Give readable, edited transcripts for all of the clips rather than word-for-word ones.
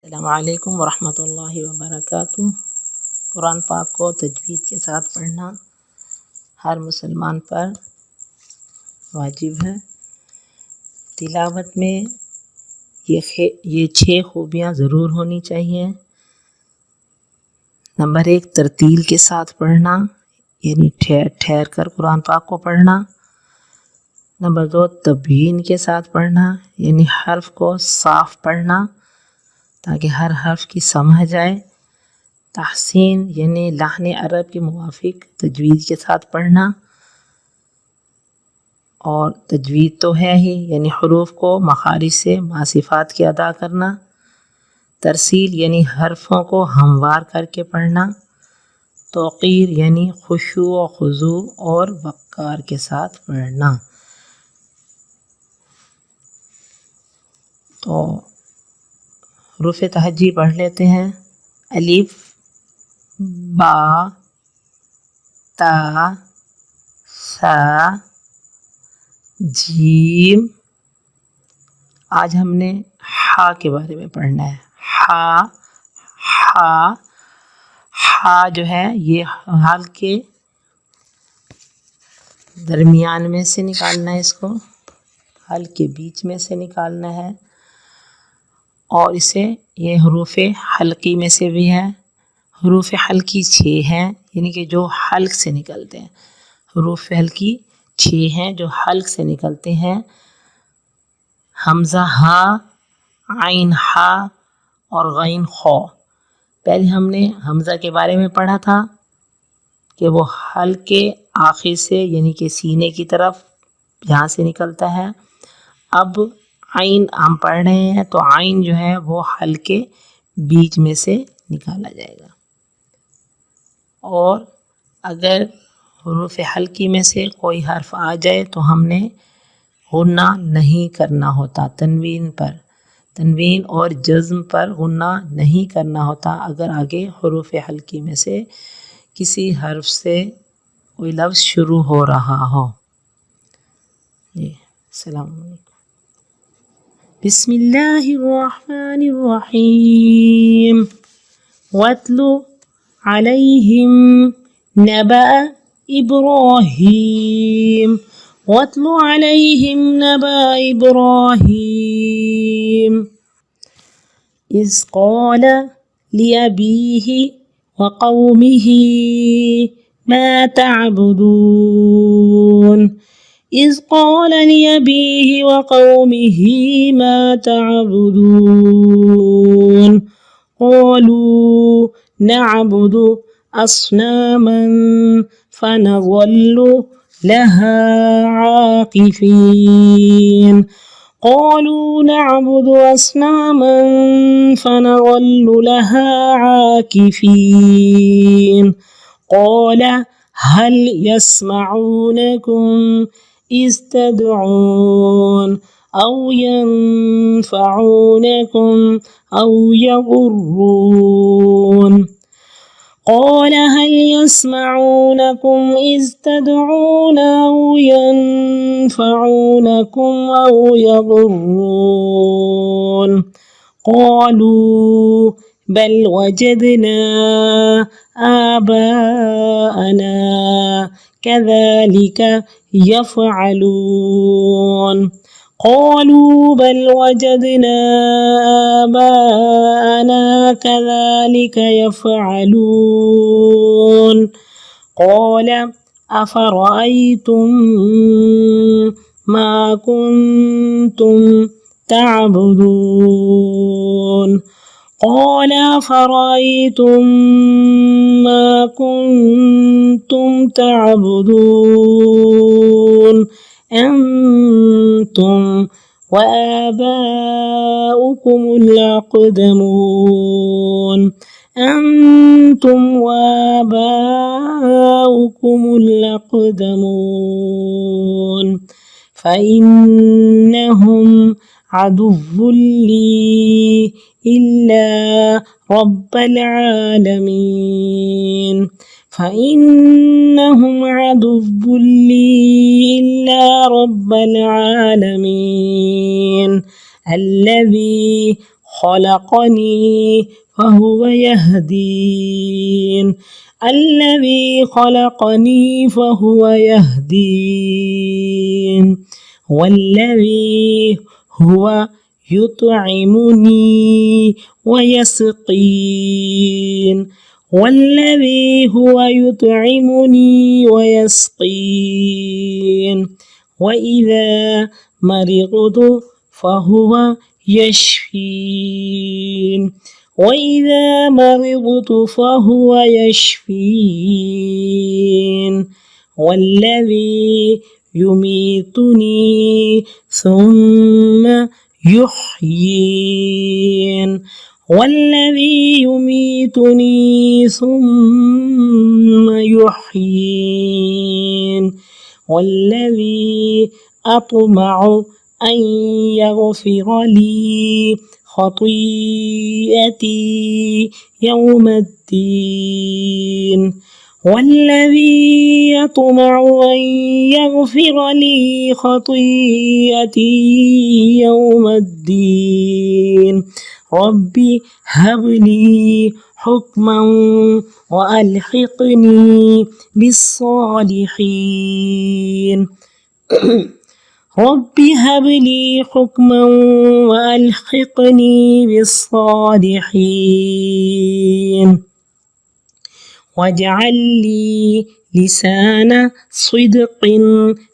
السلام علیکم ورحمۃ اللہ وبرکاتہ۔ قرآن پاک کو تجوید کے ساتھ پڑھنا ہر مسلمان پر واجب ہے۔ تلاوت میں یہ 6 خوبیاں ضرور ہونی چاہیے۔ نمبر 1، ترتیل کے ساتھ پڑھنا، یعنی ٹھہر کر قرآن پاک کو پڑھنا۔ نمبر 2، تبیین کے ساتھ پڑھنا، یعنی حرف کو صاف پڑھنا تاکہ ہر حرف کی سمجھ آئے۔ تحسین، یعنی لحن عرب کے موافق تجوید کے ساتھ پڑھنا، اور تجوید تو ہے ہی، یعنی حروف کو مخارج سے مع صفات کے ادا کرنا۔ ترسیل، یعنی حرفوں کو ہموار کر کے پڑھنا۔ توقیر، یعنی خشوع و خضوع اور وقار کے ساتھ پڑھنا۔ تو حروف تہجی پڑھ لیتے ہیں۔ الف، با، تا، سا، جیم۔ آج ہم نے ہا کے بارے میں پڑھنا ہے۔ ہا جو ہے یہ حلق کے درمیان میں سے نکالنا ہے، اس کو حلق کے بیچ میں سے نکالنا ہے، اور اسے یہ حروف حلقی میں سے بھی ہے۔ حروف حلقی 6 ہیں، یعنی کہ جو حلق سے نکلتے ہیں۔ حروف حلقی 6 ہیں جو حلق سے نکلتے ہیں۔ حمزہ ہا، عین ہا اور غین خو۔ پہلے ہم نے حمزہ کے بارے میں پڑھا تھا کہ وہ حلق کے آخر سے، یعنی کہ سینے کی طرف یہاں سے نکلتا ہے۔ اب عین ہم پڑھ رہے ہیں، تو عین جو ہے وہ حلق کے بیچ میں سے نکالا جائے گا، اور اگر حروف حلقی میں سے کوئی حرف آ جائے تو ہم نے غنہ نہیں کرنا ہوتا، تنوین اور جزم پر غنہ نہیں کرنا ہوتا اگر آگے حروف حلقی میں سے کسی حرف سے کوئی لفظ شروع ہو رہا ہو۔ السلام علیکم۔ بسم اللہ الرحمن الرحیم۔ وَاتْلُ عَلَيْهِمْ نَبَأَ إِبْرَاهِيمَ وَاتْلُ عَلَيْهِمْ نَبَأَ إِبْرَاهِيمَ إِذْ قَالَ لِأَبِيهِ وَقَوْمِهِ مَا تَعْبُدُونَ إِذْ قَالَ لِأَبِيهِ وَقَوْمِهِ مَا تَعْبُدُونَ قَالُوا نَعْبُدُ أَصْنَامًا فَنَظَلُّ لَهَا عَاكِفِينَ قَالُوا نَعْبُدُ أَصْنَامًا فَنَظَلُّ لَهَا عَاكِفِينَ قَالَ هَلْ يَسْمَعُونَكُمْ إِذْ تَدْعُونَ أَوْ يَنفَعُونَكُمْ أَوْ يَضُرُّونَ قَالَ هَلْ يَسْمَعُونَكُمْ إِذْ تَدْعُونَ أَوْ يَنفَعُونَكُمْ أَوْ يَضُرُّونَ قَالُوا بَلْ وَجَدْنَا آبَاءَنَا كَذَلِكَ يَفْعَلُونَ قَالُوا بَلْ وَجَدْنَا آبَاءَنَا كَذَلِكَ يَفْعَلُونَ قَالَ أَفَرَأَيْتُمْ مَا كُنْتُمْ تَعْبُدُونَ قَالَ أَفَرَأَيْتُمْ مَا كُنْتُمْ تَعْبُدُونَ أَنْتُمْ وَآبَاؤُكُمُ الْأَقْدَمُونَ فَإِنَّهُمْ عَدُوٌّ لِّي إِلَّا رَبَّ الْعَالَمِينَ فَإِنَّهُمْ عَدُوٌّ لِّي إِلَّا رَبَّ الْعَالَمِينَ الَّذِي خلقني فهو يهدين الذي خلقني فهو يهدين والذي هو يطعمني ويسقين والذي هو يطعمني ويسقين وإذا مرضت فهو يشفين وإذا مرضت فهو يشفين والذي يميتني ثم يحيين والذي يميتني ثم يحيين والذي أطمع أن يغفر لي خطيئتي يوم الدين والذي يطمع أن يغفر لي خطيئتي يوم الدين ربي هب لي حكما وألحقني بالصالحين ربي هب لي حكما وألحقني بالصالحين واجعل لي لسان صدق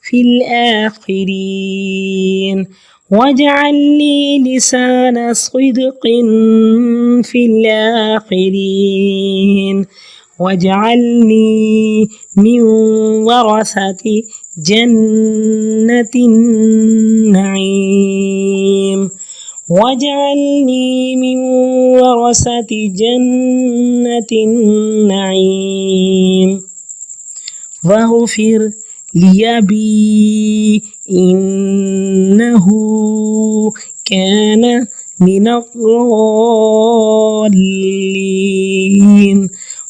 في الآخرين واجعل لي لسان صدق في الآخرين واجعلني من ورثة جنة النعيم واجعلني من ورثة جنة النعيم واغفر لأبي إنه كان من الضالين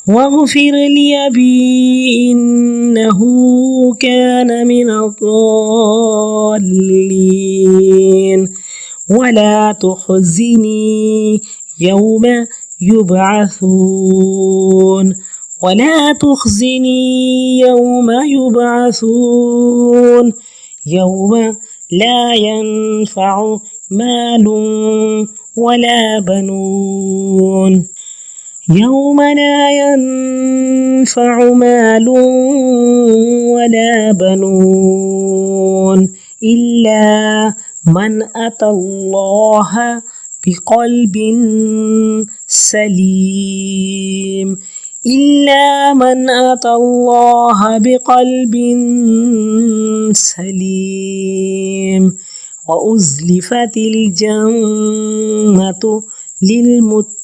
واغفر لأبي إنه كان من الضالين ولا تخزني يوم يبعثون ولا تخزني يوم يبعثون يوم لا ينفع مال ولا بنون يوم لا ينفع مال ولا بنون إلا من أتى الله بقلب سليم إلا من أتى الله بقلب سليم وأزلفت الجنة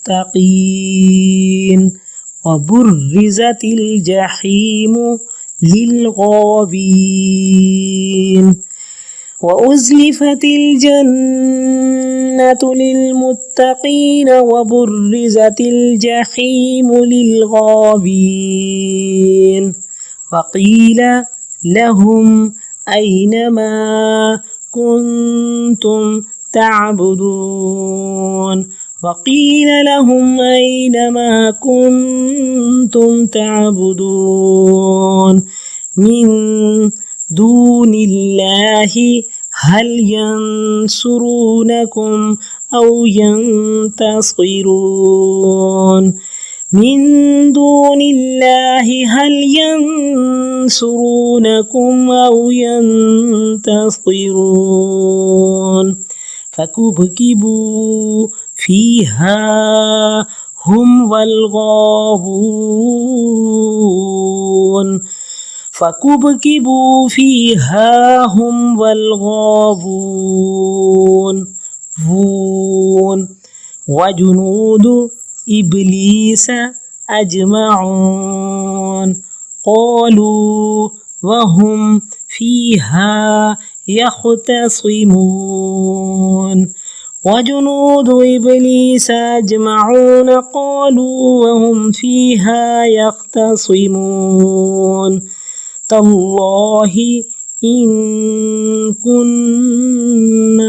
للمتقين وبرزت الجحيم للغاوين وأزلفت الجنة للمتقين وبرزت الجحيم للغاوين وقيل لهم أين ما كنتم تعبدون وقيل لهم أين ما كنتم تعبدون من دون الله هل ينصرونكم أو ينتصرون من دون الله هل ينصرونكم أو ينتصرون فكبكبوا فيها هم والغاوون فكبكبوا فيها هم والغاوون وجنود إبليس أجمعون قالوا وهم فيها يختصمون وجنود إبليس أجمعون قالوا وهم فيها يختصمون تالله إن كنا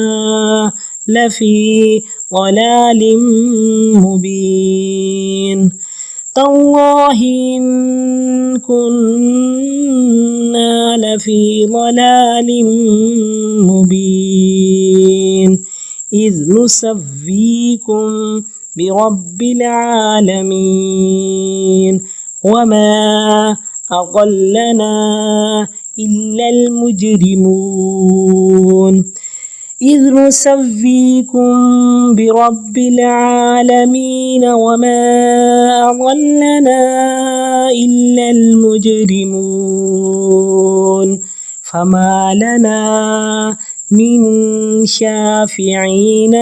لفي ضلال مبين تالله إن كنا لفي ضلال مبين إذ نسويكم برب العالمين وما أضلنا إلا المجرمون إذ نسويكم برب العالمين وما أضلنا إلا المجرمون فما لنا من شافعين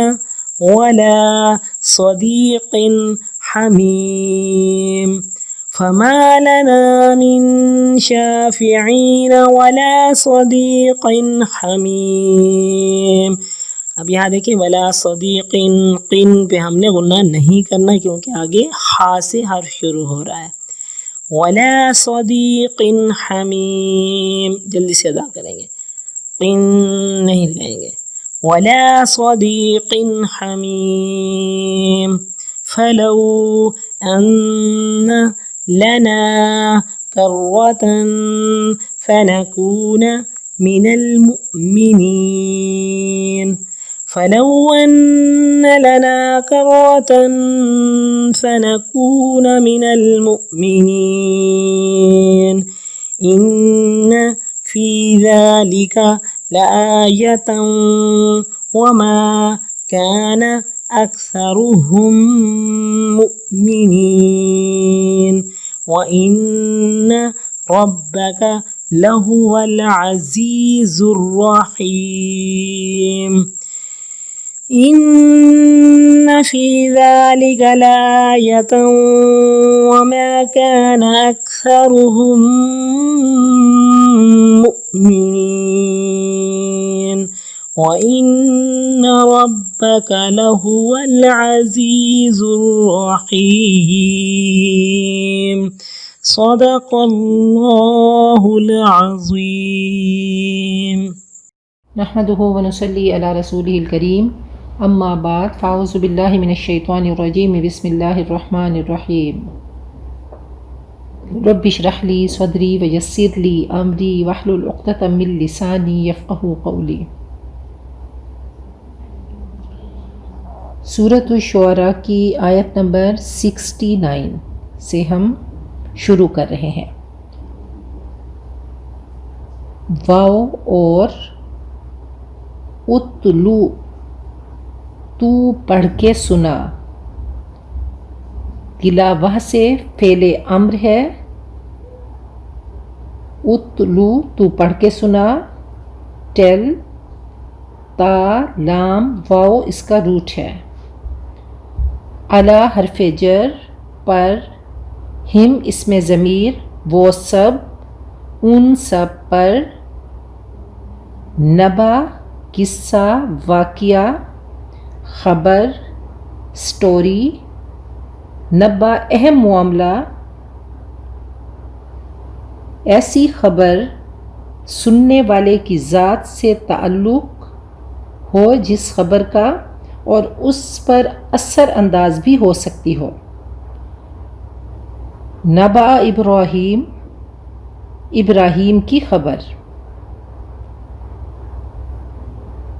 ولا صديق حميم فما لنا من شافعين ولا صديق حميم. اب یہاں دیکھیں ولا صدیق قن پہ ہم نے غنہ نہیں کرنا کیونکہ آگے خا سے حرف شروع ہو رہا ہے. ولا صدیق حمیم جلدی سے ادا کریں گے, قن نہیں لگائیں گے. ولا صدیق حمیم فلو ان لنا كرة فنكون من المؤمنين فلو أن لنا كرة فنكون من المؤمنين إن في ذلك لآية وما كان أكثرهم مؤمنين وإن ربك لهو العزيز الرحيم إن في ذلك لآية وما كان أكثرهم مؤمنين وإن ربك لهو العزيز الرحيم. صدق الله العظيم. نحمده ونصلي على رسوله الكريم. اما بعد فاعوذ بالله من الشيطان الرجيم. بسم الله الرحمن الرحيم. رب اشرح لي صدري ويسر لي امري واحلل عقدة من لساني يفقهوا قولي. سورۃ الشعراء کی آیت نمبر 69 سے ہم شروع کر رہے ہیں. واو اور اتلو تو پڑھ کے سنا. تلاوہ سے فعل امر ہے. اتلو تو پڑھ کے سنا. ٹیل تا لام واو اس کا روٹ ہے. علی حرف جر پر. ہم اسم ضمیر وہ سب ان سب پر. نبا قصہ واقعہ خبر سٹوری. نبا اہم معاملہ ایسی خبر سننے والے کی ذات سے تعلق ہو جس خبر کا اور اس پر اثر انداز بھی ہو سکتی ہو. نبا ابراہیم ابراہیم کی خبر.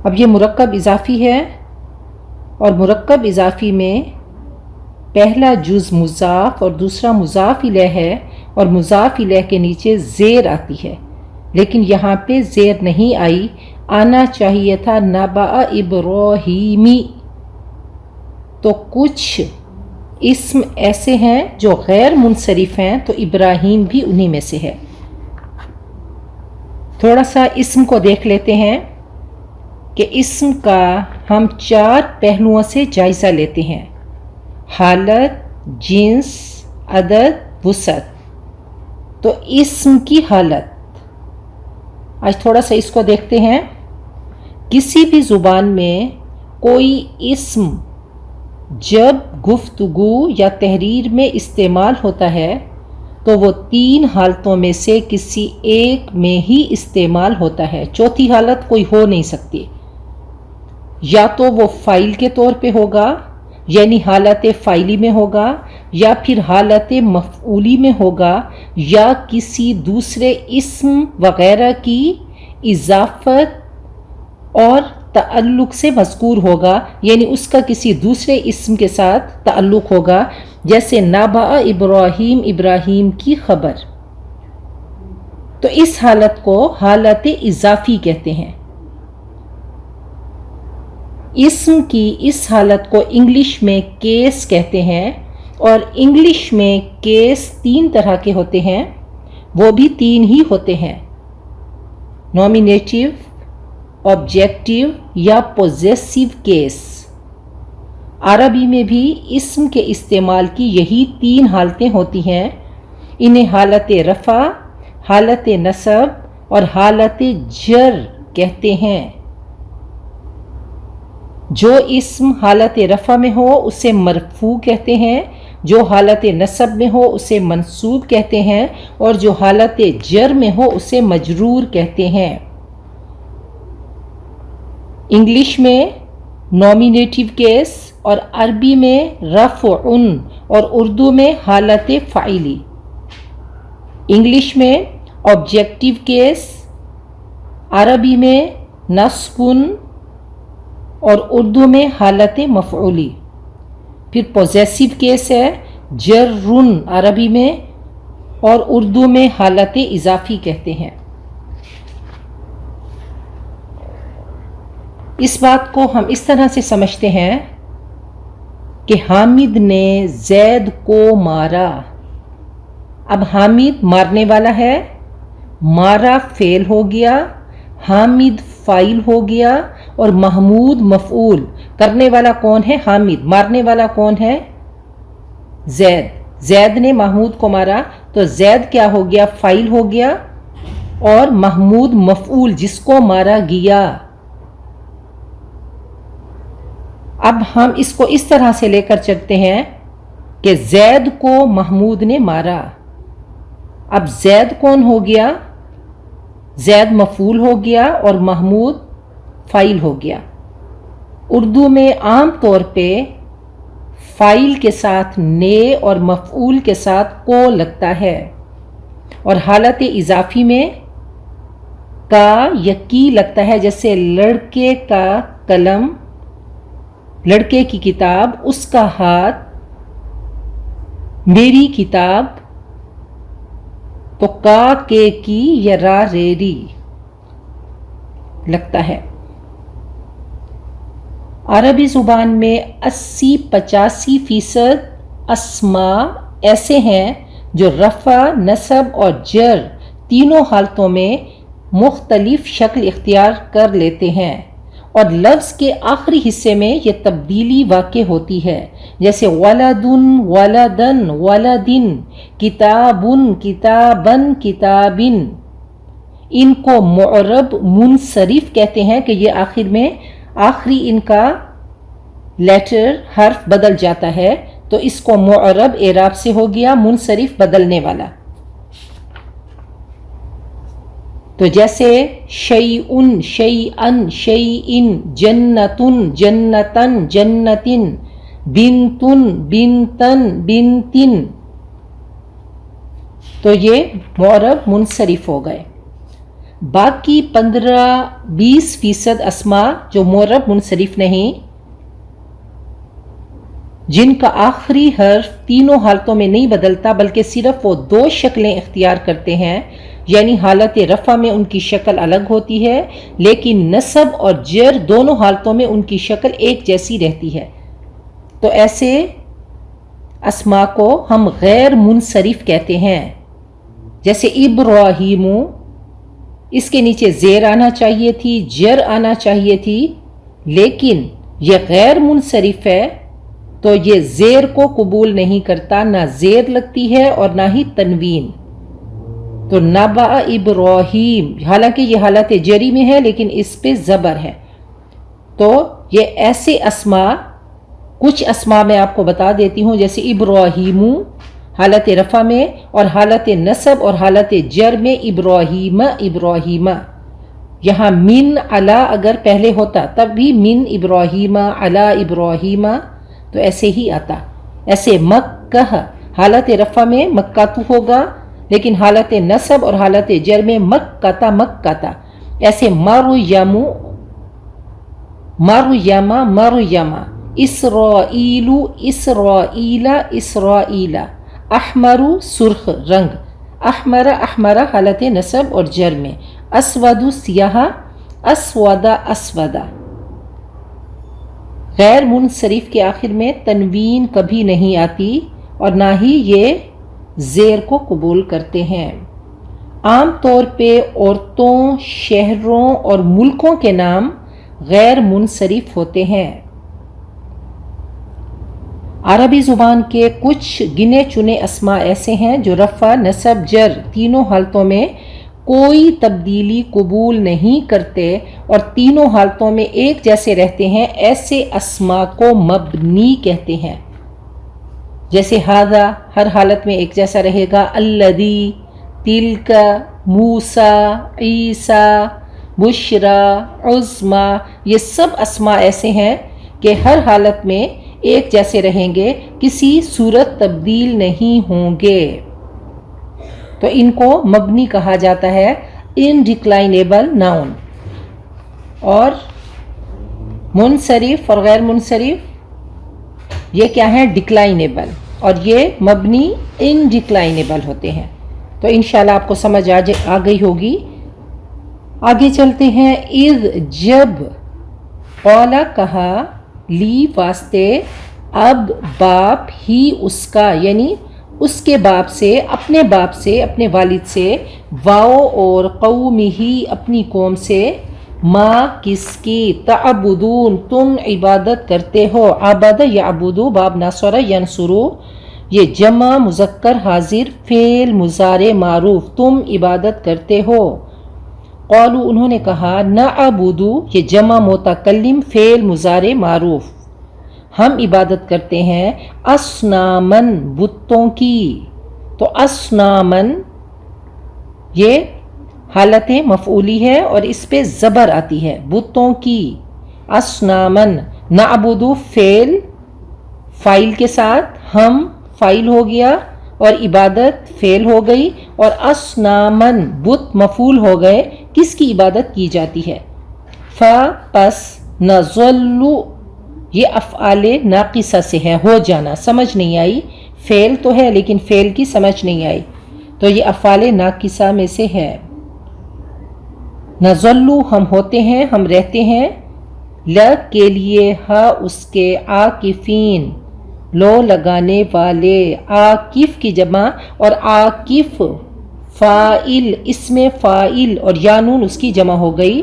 اب یہ مرکب اضافی ہے اور مرکب اضافی میں پہلا جز مضاف اور دوسرا مضاف الیہ ہے اور مضاف الیہ کے نیچے زیر آتی ہے لیکن یہاں پہ زیر نہیں آئی. آنا چاہیے تھا نبا ابراہیمی. تو کچھ اسم ایسے ہیں جو غیر منصرف ہیں تو ابراہیم بھی انہی میں سے ہے. تھوڑا سا اسم کو دیکھ لیتے ہیں کہ اسم کا ہم 4 پہلوؤں سے جائزہ لیتے ہیں. حالت، جنس، عدد، وسعت. تو اسم کی حالت آج تھوڑا سا اس کو دیکھتے ہیں. کسی بھی زبان میں کوئی اسم جب گفتگو یا تحریر میں استعمال ہوتا ہے تو وہ 3 حالتوں میں سے کسی ایک میں ہی استعمال ہوتا ہے. چوتھی حالت کوئی ہو نہیں سکتی. یا تو وہ فائل کے طور پہ ہوگا یعنی حالت فائلی میں ہوگا، یا پھر حالت مفعولی میں ہوگا، یا کسی دوسرے اسم وغیرہ کی اضافت اور تعلق سے مذکور ہوگا، یعنی اس کا کسی دوسرے اسم کے ساتھ تعلق ہوگا، جیسے نبأ ابراہیم، ابراہیم کی خبر۔ تو اس حالت کو حالت اضافی کہتے ہیں۔ اسم کی اس حالت کو انگلش میں کیس کہتے ہیں، اور انگلش میں کیس 3 طرح کے ہوتے ہیں، وہ بھی 3 ہی ہوتے ہیں: نومینیٹیو، آبجیکٹیو یا پوزیسیو کیس۔ عربی میں بھی اسم کے استعمال کی یہی 3 حالتیں ہوتی ہیں، انہیں حالت رفع، حالت نصب اور حالت جر کہتے ہیں۔ جو اسم حالت رفع میں ہو اسے مرفوع کہتے ہیں، جو حالت نصب میں ہو اسے منصوب کہتے ہیں، اور جو حالت جر میں ہو اسے مجرور کہتے ہیں۔ انگلش میں نومینیٹیو کیس اور عربی میں رفع اور اردو میں حالت فاعلی۔ انگلش میں آبجیکٹیو کیس، عربی میں نصب اور اردو میں حالت مفعولی۔ پھر پوزیسیو کیس ہے جر عربی میں اور اردو میں حالت اضافی کہتے ہیں۔ اس بات کو ہم اس طرح سے سمجھتے ہیں کہ حامد نے زید کو مارا۔ اب حامد مارنے والا ہے، مارا فعل ہو گیا، حامد فاعل ہو گیا، اور محمود مفعول۔ کرنے والا کون ہے؟ حامد۔ مارنے والا کون ہے؟ زید۔ زید نے محمود کو مارا تو زید کیا ہو گیا؟ فاعل ہو گیا، اور محمود مفعول جس کو مارا گیا۔ اب ہم اس کو اس طرح سے لے کر چلتے ہیں کہ زید کو محمود نے مارا۔ اب زید کون ہو گیا؟ زید مفعول ہو گیا اور محمود فاعل ہو گیا۔ اردو میں عام طور پہ فاعل کے ساتھ نے اور مفعول کے ساتھ کو لگتا ہے، اور حالت اضافی میں کا یا کی لگتا ہے، جیسے لڑکے کا قلم، لڑکے کی کتاب، اس کا ہاتھ، میری کتاب، تو کا کے کی یا را ریری لگتا ہے۔ عربی زبان میں 80-85% اسماء ایسے ہیں جو رفع، نصب اور جر تینوں حالتوں میں مختلف شکل اختیار کر لیتے ہیں، اور لفظ کے آخری حصے میں یہ تبدیلی واقع ہوتی ہے، جیسے ولد، ولدن، ولدن، کتاب، کتابن، کتابن۔ ان کو معرب منصرف کہتے ہیں کہ یہ آخر میں آخری ان کا لیٹر حرف بدل جاتا ہے، تو اس کو معرب اعراب سے ہو گیا منصرف بدلنے والا۔ تو جیسے شیئن، شیئن، شیئن، جنتن، جنتن، جنتن، بنتن، بنتن، بنتن، تو یہ معرب منصرف ہو گئے۔ باقی 15-20% اسماء جو معرب منصرف نہیں، جن کا آخری حرف تینوں حالتوں میں نہیں بدلتا بلکہ صرف وہ 2 شکلیں اختیار کرتے ہیں، یعنی حالت رفع میں ان کی شکل الگ ہوتی ہے لیکن نصب اور جر دونوں حالتوں میں ان کی شکل ایک جیسی رہتی ہے، تو ایسے اسماء کو ہم غیر منصرف کہتے ہیں۔ جیسے ابراہیم، اس کے نیچے زیر آنا چاہیے تھی، جر آنا چاہیے تھی، لیکن یہ غیر منصرف ہے تو یہ زیر کو قبول نہیں کرتا، نہ زیر لگتی ہے اور نہ ہی تنوین۔ تو نبأ ابراہیم، حالانکہ یہ حالت جری میں ہے لیکن اس پہ زبر ہے۔ تو یہ ایسے اسماء، کچھ اسماء میں آپ کو بتا دیتی ہوں، جیسے ابراہیم حالت رفع میں، اور حالت نصب اور حالت جر میں ابراہیم، ابراہیم۔ یہاں من علا اگر پہلے ہوتا تب بھی من ابراہیم علا ابراہیم تو ایسے ہی آتا. ایسے مکہ حالت رفع میں مکہ تو ہوگا، لیکن حالت نصب اور حالت جر میں مکہ مکہ. ایسے مریم مریم مریم، اسرائیل اسرائیل اسرائیل، احمر سرخ رنگ، احمر احمر حالت نصب اور جر میں، اسود سیاہ، اسود اسود. غیر منصرف کے آخر میں تنوین کبھی نہیں آتی اور نہ ہی یہ زیر کو قبول کرتے ہیں. عام طور پہ عورتوں، شہروں اور ملکوں کے نام غیر منصرف ہوتے ہیں. عربی زبان کے کچھ گنے چنے اسماء ایسے ہیں جو رفع، نصب، جر تینوں حالتوں میں کوئی تبدیلی قبول نہیں کرتے اور تینوں حالتوں میں ایک جیسے رہتے ہیں. ایسے اسماء کو مبنی کہتے ہیں. جیسے ھذا ہر حالت میں ایک جیسا رہے گا، الذی، تلک، موسیٰ، عیسیٰ، بشریٰ، عظمیٰ، یہ سب اسماء ایسے ہیں کہ ہر حالت میں ایک جیسے رہیں گے، کسی صورت تبدیل نہیں ہوں گے. تو ان کو مبنی کہا جاتا ہے، انڈکلائنیبل ناؤن. اور منصرف اور غیر منصرف یہ کیا ہے؟ ڈکلائنیبل، اور یہ مبنی انڈکلائنیبل ہوتے ہیں. تو انشاءاللہ آپ کو سمجھ آ گئی ہوگی. آگے چلتے ہیں. اذ جب، قال کہا، لی واسطے، اب باپ، ہی اس کا یعنی اس کے باپ سے، اپنے باپ سے، اپنے والد سے، واؤ اور قومی ہی اپنی قوم سے، ما کس کی، تعبدون تم عبادت کرتے ہو. عبد یعبدو باب نصر ینصرو، یہ جمع مذکر حاضر فعل مضارع معروف، تم عبادت کرتے ہو. قالو انہوں نے کہا، نعبدو یہ جمع متکلم فعل مضارع معروف، ہم عبادت کرتے ہیں، اصنامن بتوں کی. تو اصنامن یہ حالت مفعولی ہے اور اس پہ زبر آتی ہے، بتوں کی. اصنامن، نعبدو فعل فاعل کے ساتھ، ہم فاعل ہو گیا اور عبادت فعل ہو گئی، اور اصنامن بت مفعول ہو گئے. کس کی عبادت کی جاتی ہے؟ پس نظلو یہ افعال ناقصہ سے ہے، ہو جانا. سمجھ نہیں آئی؟ فعل تو ہے لیکن فعل کی سمجھ نہیں آئی، تو یہ افعال ناقصہ میں سے ہے. نظلو ہم ہوتے ہیں، ہم رہتے ہیں، ل کے لیے، ہا اس کے، عاکفین لو لگانے والے، عاکف کی جمع، اور عاکف فاعل اسم فاعل اور یا نون اس کی جمع ہو گئی.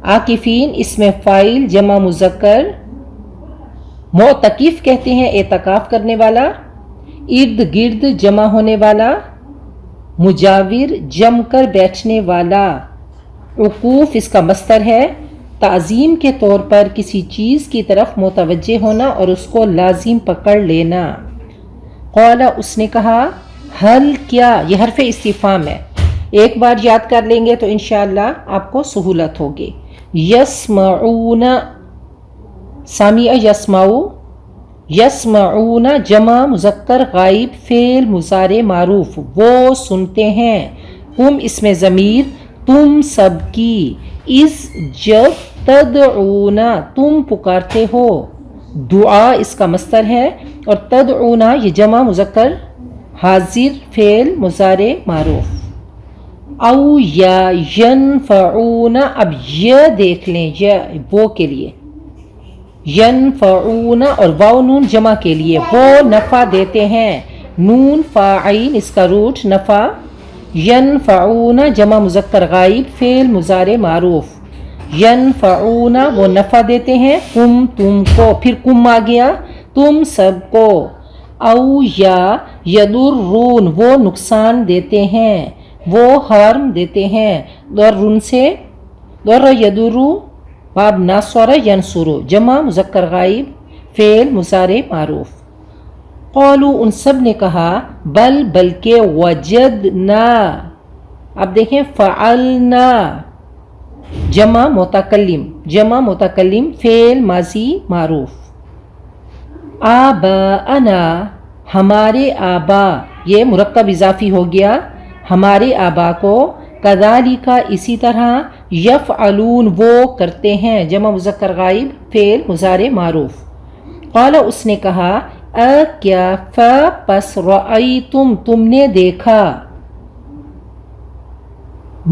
عاکفین اسم فاعل جمع مذکر. معتکف کہتے ہیں اعتکاف کرنے والا. ارد گرد جمع ہونے والا. مجاور جم کر بیٹھنے والا. عکوف اس کا مصدر ہے، تعظیم کے طور پر کسی چیز کی طرف متوجہ ہونا اور اس کو لازم پکڑ لینا. قال اس نے کہا، حل کیا، یہ حرف استفہام ہے، ایک بار یاد کر لیں گے تو انشاءاللہ آپ کو سہولت ہوگی. یسمعون، سامع یسمعو، یسمعون جمع مذکر غائب فعل مضارع معروف، وہ سنتے ہیں. ہم اس میں ضمیر تم سب کی. اس جب، تدعون تم پکارتے ہو، دعا اس کا مصدر ہے، اور تدعون یہ جمع مذکر حاضر فعل مضارع معروف. او یا ینفعون، اب یہ دیکھ لیں، یہ وہ کے لیے، ینفعون اور واو نون جمع کے لیے، وہ نفع دیتے ہیں. نون فاعل اس کا روٹ نفع. ینفعون جمع مذکر غائب فعل مضارع معروف. ینفعون وہ نفع دیتے ہیں، تم کو، پھر کم آ گیا، تم سب کو. او یا یضرون وہ نقصان دیتے ہیں، وہ ہارم دیتے ہیں. ضرن سے ضر یضرو باب ناصر ینصرو جمع مذکر غائب فعل مضارع معروف. قالو ان سب نے کہا، بلکہ وجدنا، اب دیکھیں فعلنا، جمع متکلم فعل ماضی معروف. آباءنا ہمارے آبا، یہ مرکب اضافی ہو گیا، ہمارے آبا کو، کذالک اسی طرح، یفعلون وہ کرتے ہیں، جمع مذکر غائب فعل مضارع معروف. قال اس نے کہا، کیا، پس رأیتم تم نے دیکھا،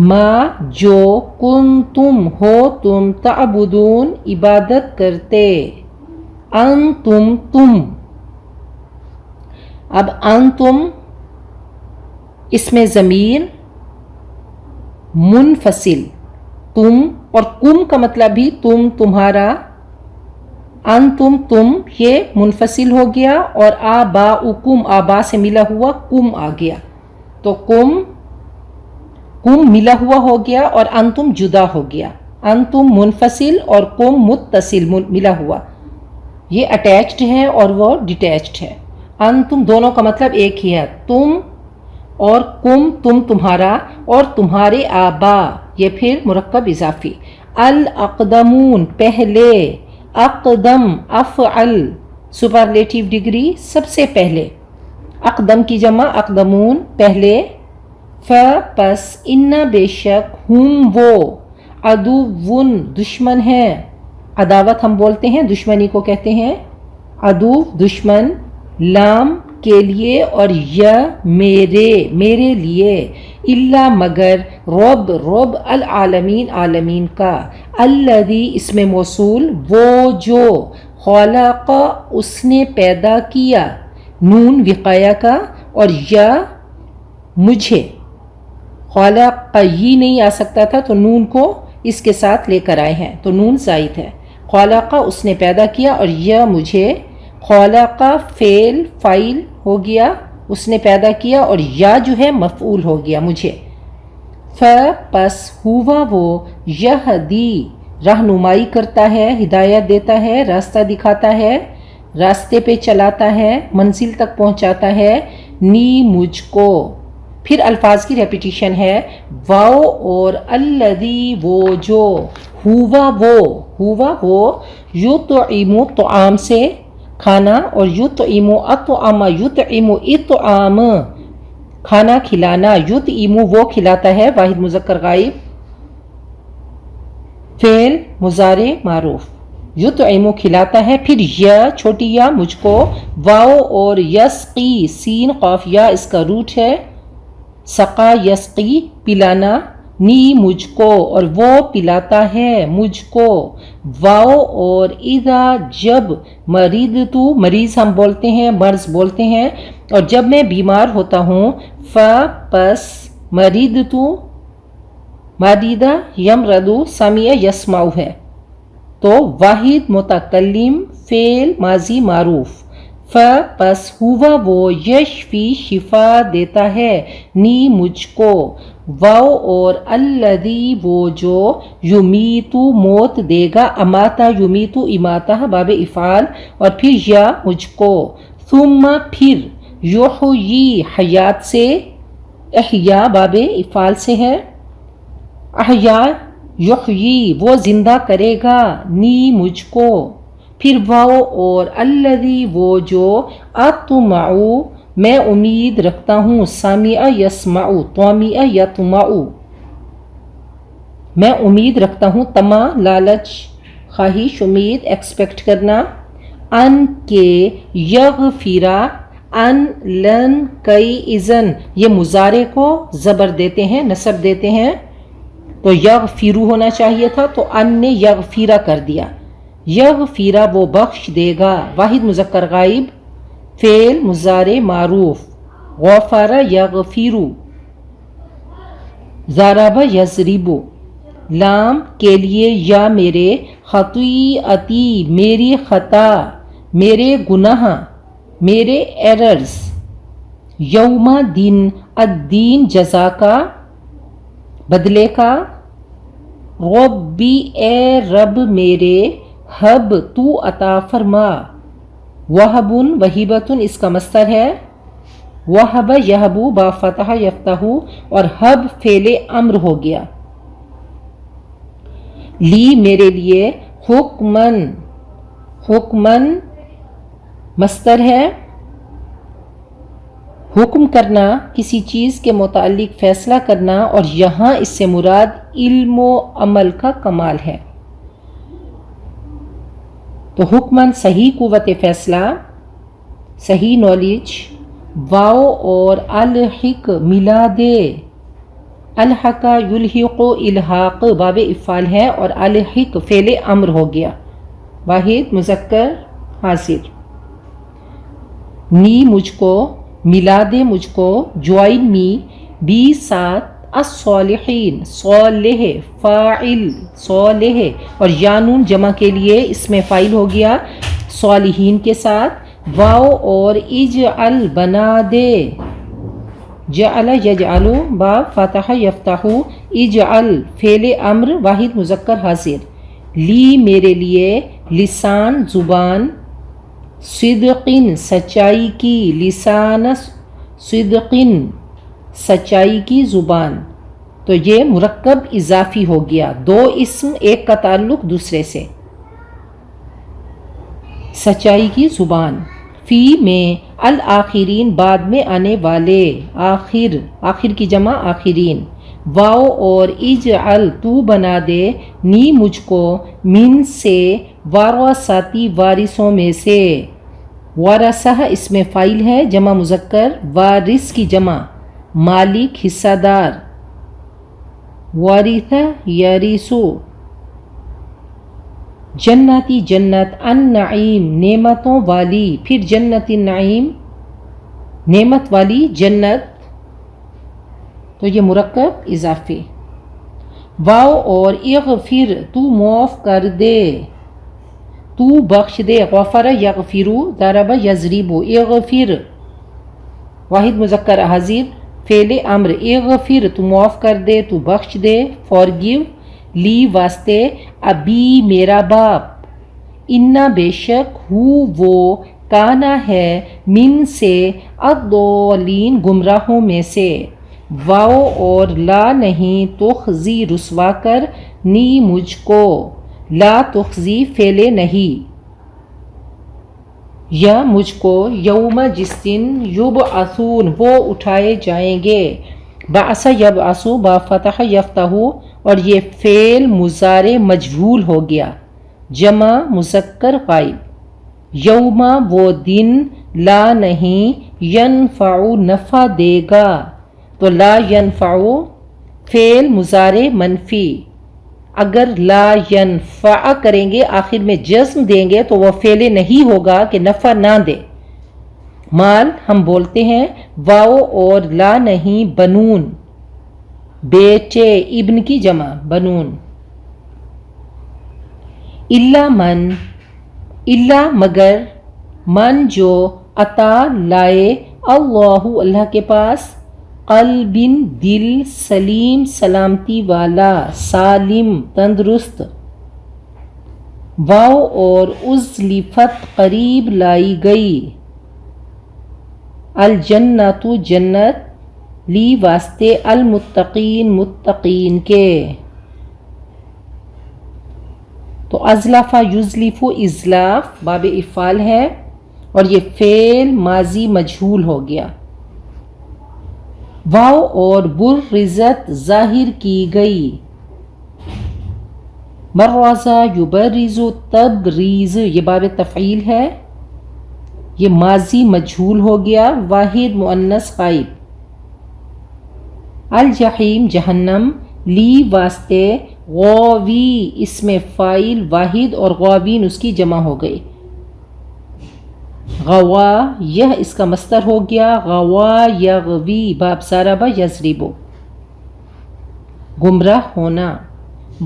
ما جو کنتم ہو تم، تعبدون عبادت کرتے، انتم تم. اب انتم اس میں ضمیر منفصل، تم، اور کم کا مطلب بھی تم تمہارا، انتم تم یہ منفصل ہو گیا، اور آباؤکم آبا سے ملا ہوا کم آ گیا، تو کم ملا ہوا ہو گیا اور انتم جدا ہو گیا. انتم منفصل اور کم متصل ملا ہوا، یہ اٹیچڈ ہے اور وہ ڈیٹیچڈ ہے. انتم دونوں کا مطلب ایک ہی ہے، تم اور کم تم تمہارا، اور تمہارے آبا یہ پھر مرکب اضافی. الاقدمون پہلے، اقدم افعل سپرلیٹیو ڈگری سب سے پہلے، اقدم کی جمع اقدمون پہلے. پس ان بے شک ہم وہ، عدوٌ دشمن ہے، عداوت ہم بولتے ہیں، دشمنی کو کہتے ہیں عدو دشمن، لام کے لیے اور یا میرے لیے، الا مگر، رب العالمین عالمین کا، الذی اس میں موصول وہ جو، خلق اس نے پیدا کیا، نون وقایا کا، اور یا مجھے، خلق ہی نہیں آ سکتا تھا تو نون کو اس کے ساتھ لے کر آئے ہیں تو نون زائد ہے. خلق اس نے پیدا کیا، اور یا مجھے، خلق فعل فاعل ہو گیا، اس نے پیدا کیا، اور یا جو ہے مفعول ہو گیا مجھے. پس ہوا وہ، یہدی رہنمائی کرتا ہے، ہدایت دیتا ہے، راستہ دکھاتا ہے، راستے پہ چلاتا ہے، منزل تک پہنچاتا ہے، نی مجھ کو. پھر الفاظ کی ریپیٹیشن ہے، واؤ اور الذی وہ جو، ہوا وہ، یطعم طعام سے کھانا، اور یطعم اطعم یطعم اطعام کھانا کھلانا، یطعم وہ کھلاتا ہے، واحد مذکر غائب فعل مضارع معروف، یطعم کھلاتا ہے. پھر یا چھوٹی یا مجھ کو، واؤ اور یسقی سین قاف یا اس کا روٹ ہے، سقا یسقی پلانا، نی مجھ کو، اور وہ پلاتا ہے مجھ کو، واؤ اور اذا جب، مریض مریض ہم بولتے ہیں، مرض بولتے ہیں، اور جب میں بیمار ہوتا ہوں، پس مریض یمرض سمع یسمع ہے تو واحد متکلم فعل ماضی معروف. پس ہوا وہ، یشفی شفا دیتا ہے، نی مجھ کو، واؤ اور الذی وہ جو، یمیت موت دے گا، اماتا یمیت اماتہ باب افعال، اور پھر یا مجھ کو، ثم پھر، یحیی حیات سے، احیا باب افعال سے ہے، احیا یحیی وہ زندہ کرے گا، نی مجھ کو. پھر واؤ اور الذی وہ جو، اطمع میں امید رکھتا ہوں، سامع یسمع طامع یطمع میں امید رکھتا ہوں، طمع لالچ خواہش امید ایکسپیکٹ کرنا، ان کے، یغفرا ان لن کئی اذن یہ مضارع کو زبر دیتے ہیں، نصب دیتے ہیں، تو یغفرو ہونا چاہیے تھا تو ان نے یغفیرا کر دیا. یغفیرا وہ بخش دے گا، واحد مذکر غائب فعل مضارع معروف، غفر یغفر، ضرب یضرب، لام کے لیے یا میرے، خطیئتی میری خطا، میرے گناہ، میرے ایررز، یوم دن الدین جزا کا، بدلے کا، ربی اے رب میرے، حب تو عطا فرما، وہبن وہیبتن اس کا مصدر ہے، وہب یہبو با فتح یفتح، اور حب فعل امر ہو گیا. لی میرے لیے، حکمن، حکمن مصدر ہے، حکم کرنا کسی چیز کے متعلق فیصلہ کرنا، اور یہاں اس سے مراد علم و عمل کا کمال ہے۔ تو حکمن صحیح قوت فیصلہ، صحیح نالج، واو اور الحق ملا دے، الحق یلحق الحاق باب افعال ہے، اور الحق فعل امر ہو گیا، واحد مذکر حاضر۔ نی مجھ کو، ملا دے مجھ کو، جوائن می بی ساتھ، الصالحین صالح فاعل صالح، اور یانون جمع کے لیے اس میں فاعل ہو گیا صالحین کے ساتھ، واو اور اجعل بنا دے، جعل یجعل با فتح یفتح، اجعل فعل امر واحد مذکر حاضر۔ لی میرے لیے، لسان زبان، صدقن سچائی کی، لسان صدقن سچائی کی زبان، تو یہ مرکب اضافی ہو گیا، دو اسم ایک کا تعلق دوسرے سے، سچائی کی زبان۔ فی میں الآخرین بعد میں آنے والے، آخر، آخر کی جمع آخرین، واو اور اجعل تو بنا دے، نی مجھ کو، من سے، وارثاتی وارثوں میں سے، وارثہ اس میں فاعل ہے جمع مذکر، وارث کی جمع مالک حصہ دار، وارث یریثو، جنتی جنت، النعیم نعمتوں والی، پھر جنت النعیم نعمت والی جنت، تو یہ مرکب اضافی، واو اور اغفر تو معاف کر دے، تو بخش دے، غفر یغفرو، ضرب یضربو، اغفر واحد مذکر حاضر، فعل امر، اغفر تو معاف کر دے، تو بخش دے، فارگیو، لی واسطے، ابی میرا باپ، انا بے شک، ہو وہ، کانا ہے، من سے، الضالین گمراہوں میں سے، واو اور لا نہیں، تخزی رسوا کر، نی مجھ کو، لا تخزی فعل نہیں، یا مجھ کو، یوم جس دن، یبعثون وہ اٹھائے جائیں گے، بعث یبعث با فتح یفتح، اور یہ فعل مضارع مجہول ہو گیا، جمع مذکر غائب، یوم وہ دن، لا نہیں، ینفع نفع دے گا، تو لا ینفع فعل مضارع منفی، اگر لا ینفع کریں گے آخر میں جزم دیں گے تو وہ فعل نہیں ہوگا کہ نفع نہ دے، مال ہم بولتے ہیں، واو اور لا نہیں، بنون بیٹے، ابن کی جمع بنون، الا من، الا مگر، من جو، عطا لائے، اللہ اللہ کے پاس، قلب دل، سلیم سلامتی والا، سالم تندرست، واو اور ازلفت قریب لائی گئی، الجنت جنت، لی واسطے، المتقین متقین کے، تو ازلفا یزلف ازلاف باب افعال ہے، اور یہ فعل ماضی مجہول ہو گیا، واو اور برزت ظاہر کی گئی، برزا یبرز تبریز یہ باب تفعیل ہے، یہ ماضی مجہول ہو گیا، واحد مؤنث غائب، الجحیم جہنم، لی واسطے، غاوی اس میں فاعل واحد اور غاوین اس کی جمع ہو گئی، غوا یہ اس کا مصدر ہو گیا، غوا یغوی باب ضرب یضرب، گمراہ ہونا،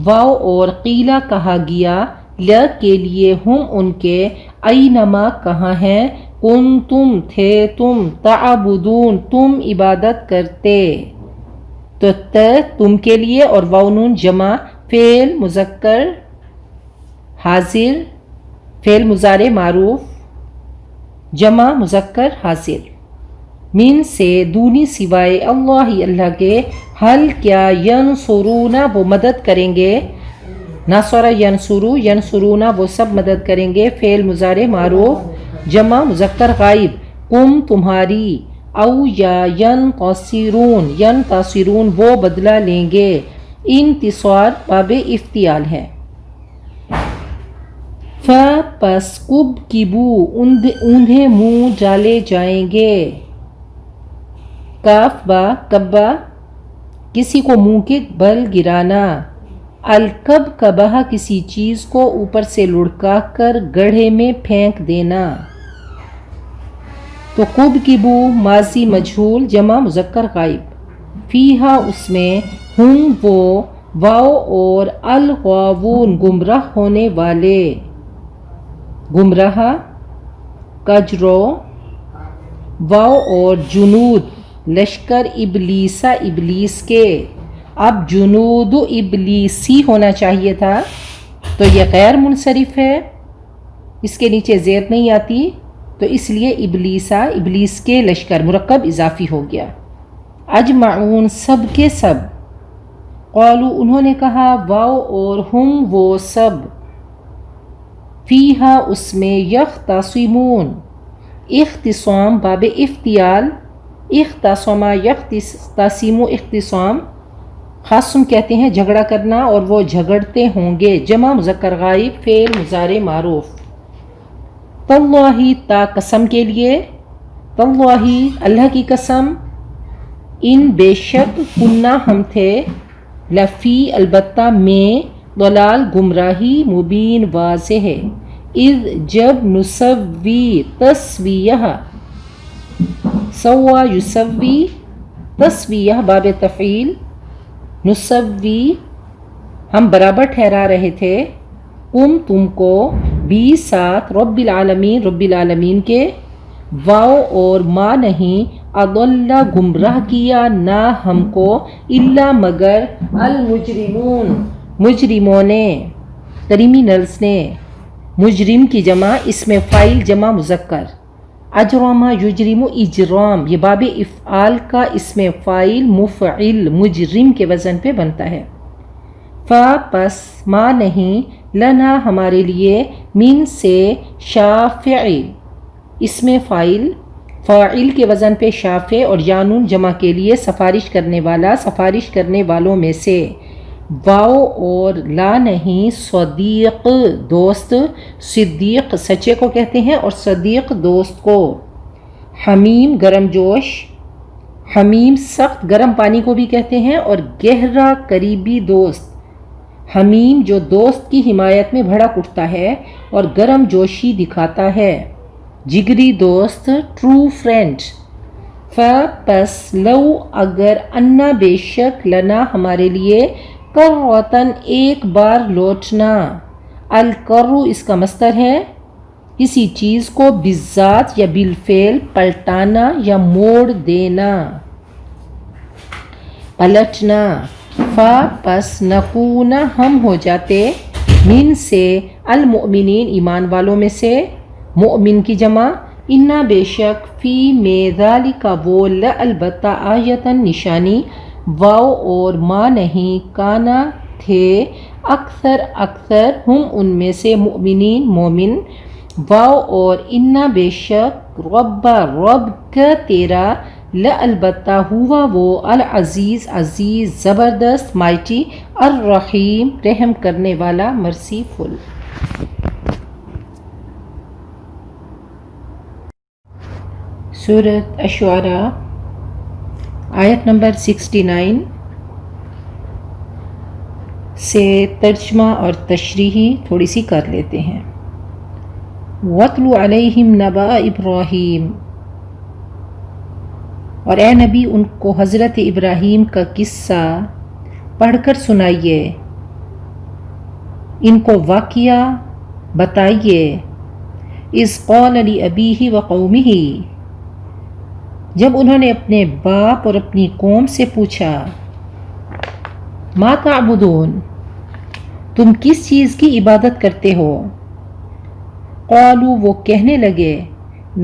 واو اور قیلا کہا گیا، ل کے لیے، ہم ان کے، اینما کہاں ہیں، کنتم تھے تم، تعبدون تم عبادت کرتے، تو تم کے لیے، اور واو نون جمع، فعل مذکر حاضر، فعل مضارع معروف، جمع مذکر حاضر، من سے دونی سوائے، اللہ اللہ کے، حل کیا، ینصرون وہ مدد کریں گے، ناصرہ ینصرو، ینصرونا وہ سب مدد کریں گے، فعل مضارع معروف جمع مذکر غائب، کم تمہاری، او یا ینتصرون، ینتصرون وہ بدلہ لیں گے، انتصار باب افتعال ہے۔ ف پس کب کبو اوندھے منہ ڈالے جائیں گے، کاف با کبا کسی کو منہ کے بل گرانا، الکب کبہ کسی چیز کو اوپر سے لڑکا کر گڑھے میں پھینک دینا، تو کب کبو ماضی مجہول جمع مذکر غائب، فیہا اس میں، ہم وہ، واؤ اور الغاوون گمراہ ہونے والے، گمراہ کجرو، واؤ اور جنود لشکر ابلیسا ابلیس کے، اب جنود ابلیسی ہونا چاہیے تھا تو یہ غیر منصرف ہے، اس کے نیچے زیر نہیں آتی، تو اس لیے ابلیسا ابلیس کے لشکر مرکب اضافی ہو گیا، اجمعون سب کے سب، قالو انہوں نے کہا، واؤ اور ہم وہ سب، فیہا اس میں، یختصمون اختصام باب افتعال، اختصام یختصم اختصام، خاصم کہتے ہیں جھگڑا کرنا، اور وہ جھگڑتے ہوں گے، جمع مذکر غائب فعل مضارع معروف، تاللہ تا قسم کے لیے، تاللہ اللہ کی قسم، ان بے شک کننا ہم تھے، لفی البتہ میں، ضلال گمراہی، مبین واضح ہے، اذ جب نسوی تسویہ، سوا یسوی تسویہ باب تفعیل، نسوی ہم برابر ٹھہرا رہے تھے، تم کو، بی ساتھ، رب العالمین رب العالمین کے، واؤ اور ما نہیں، اضل گمراہ کیا نہ ہم کو، الا مگر، المجرمون مجرموں نے، کریمینلز نے، مجرم کی جمع اسم فاعل جمع مذکر، اجرم یجرم اجرام یہ باب افعال کا اسم فاعل مفعل مجرم کے وزن پہ بنتا ہے، فا پس ما نہیں، لنا ہمارے لیے، من سے، شافع اسم فاعل فاعل کے وزن پہ شافع، اور یانون جمع کے لیے سفارش کرنے والا، سفارش کرنے والوں میں سے، واؤ اور لا نہیں، صدیق دوست، صدیق سچے کو کہتے ہیں، اور صدیق دوست کو، حمیم گرم جوش، حمیم سخت گرم پانی کو بھی کہتے ہیں، اور گہرا قریبی دوست، حمیم جو دوست کی حمایت میں بھڑک اٹھتا ہے اور گرم جوشی دکھاتا ہے، جگری دوست، ٹرو فرینڈ، پس لو اگر، انا بے شک، لنا ہمارے لیے، کرتن ایک بار لوٹنا، الکرو اس کا مصدر ہے، کسی چیز کو بالذات یا بالفعل پلٹانا یا موڑ دینا، پلٹنا، پس نکون ہم ہو جاتے، من سے، المؤمنین ایمان والوں میں سے، مؤمن کی جمع، انا بے شک، فی میں، ذالک وہ، البتہ، آیتن نشانی، واؤ اور ما نہیں، کانا تھے، اکثر ہم ان میں سے، مؤمنین مومن، واؤ اور انا بے شک، رب کا تیرا، البتہ ہوا وہ، العزیز عزیز، زبردست مائٹی، الرحیم رحم کرنے والا، مرسیفل۔ سورۃ الشعراء آیت نمبر 69 سے ترجمہ اور تشریحی تھوڑی سی کر لیتے ہیں۔ وَاتْلُ عَلَيْهِمْ نَبَأَ إِبْرَاهِيمَ، اور اے نبی ان کو حضرت ابراہیم کا قصہ پڑھ کر سنائیے، ان کو واقعہ بتائیے، اِذْ قَالَ لِأَبِيهِ وَقَوْمِهِ، جب انہوں نے اپنے باپ اور اپنی قوم سے پوچھا، ما تعبدون، تم کس چیز کی عبادت کرتے ہو؟ قالوا وہ کہنے لگے،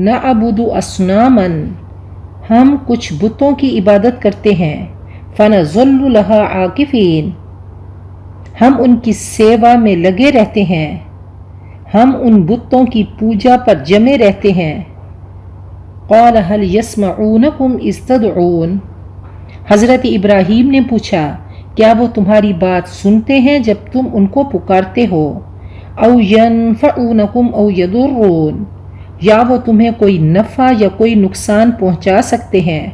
نعبد اصناما، ہم کچھ بتوں کی عبادت کرتے ہیں، فنظل لها عاکفین، ہم ان کی سیوا میں لگے رہتے ہیں، ہم ان بتوں کی پوجا پر جمے رہتے ہیں۔ قال هل يسمعونكم اذ تدعون، حضرت ابراہیم نے پوچھا کیا وہ تمہاری بات سنتے ہیں جب تم ان کو پکارتے ہو؟ او ينفعونكم او يضرون، یا وہ تمہیں کوئی نفع یا کوئی نقصان پہنچا سکتے ہیں؟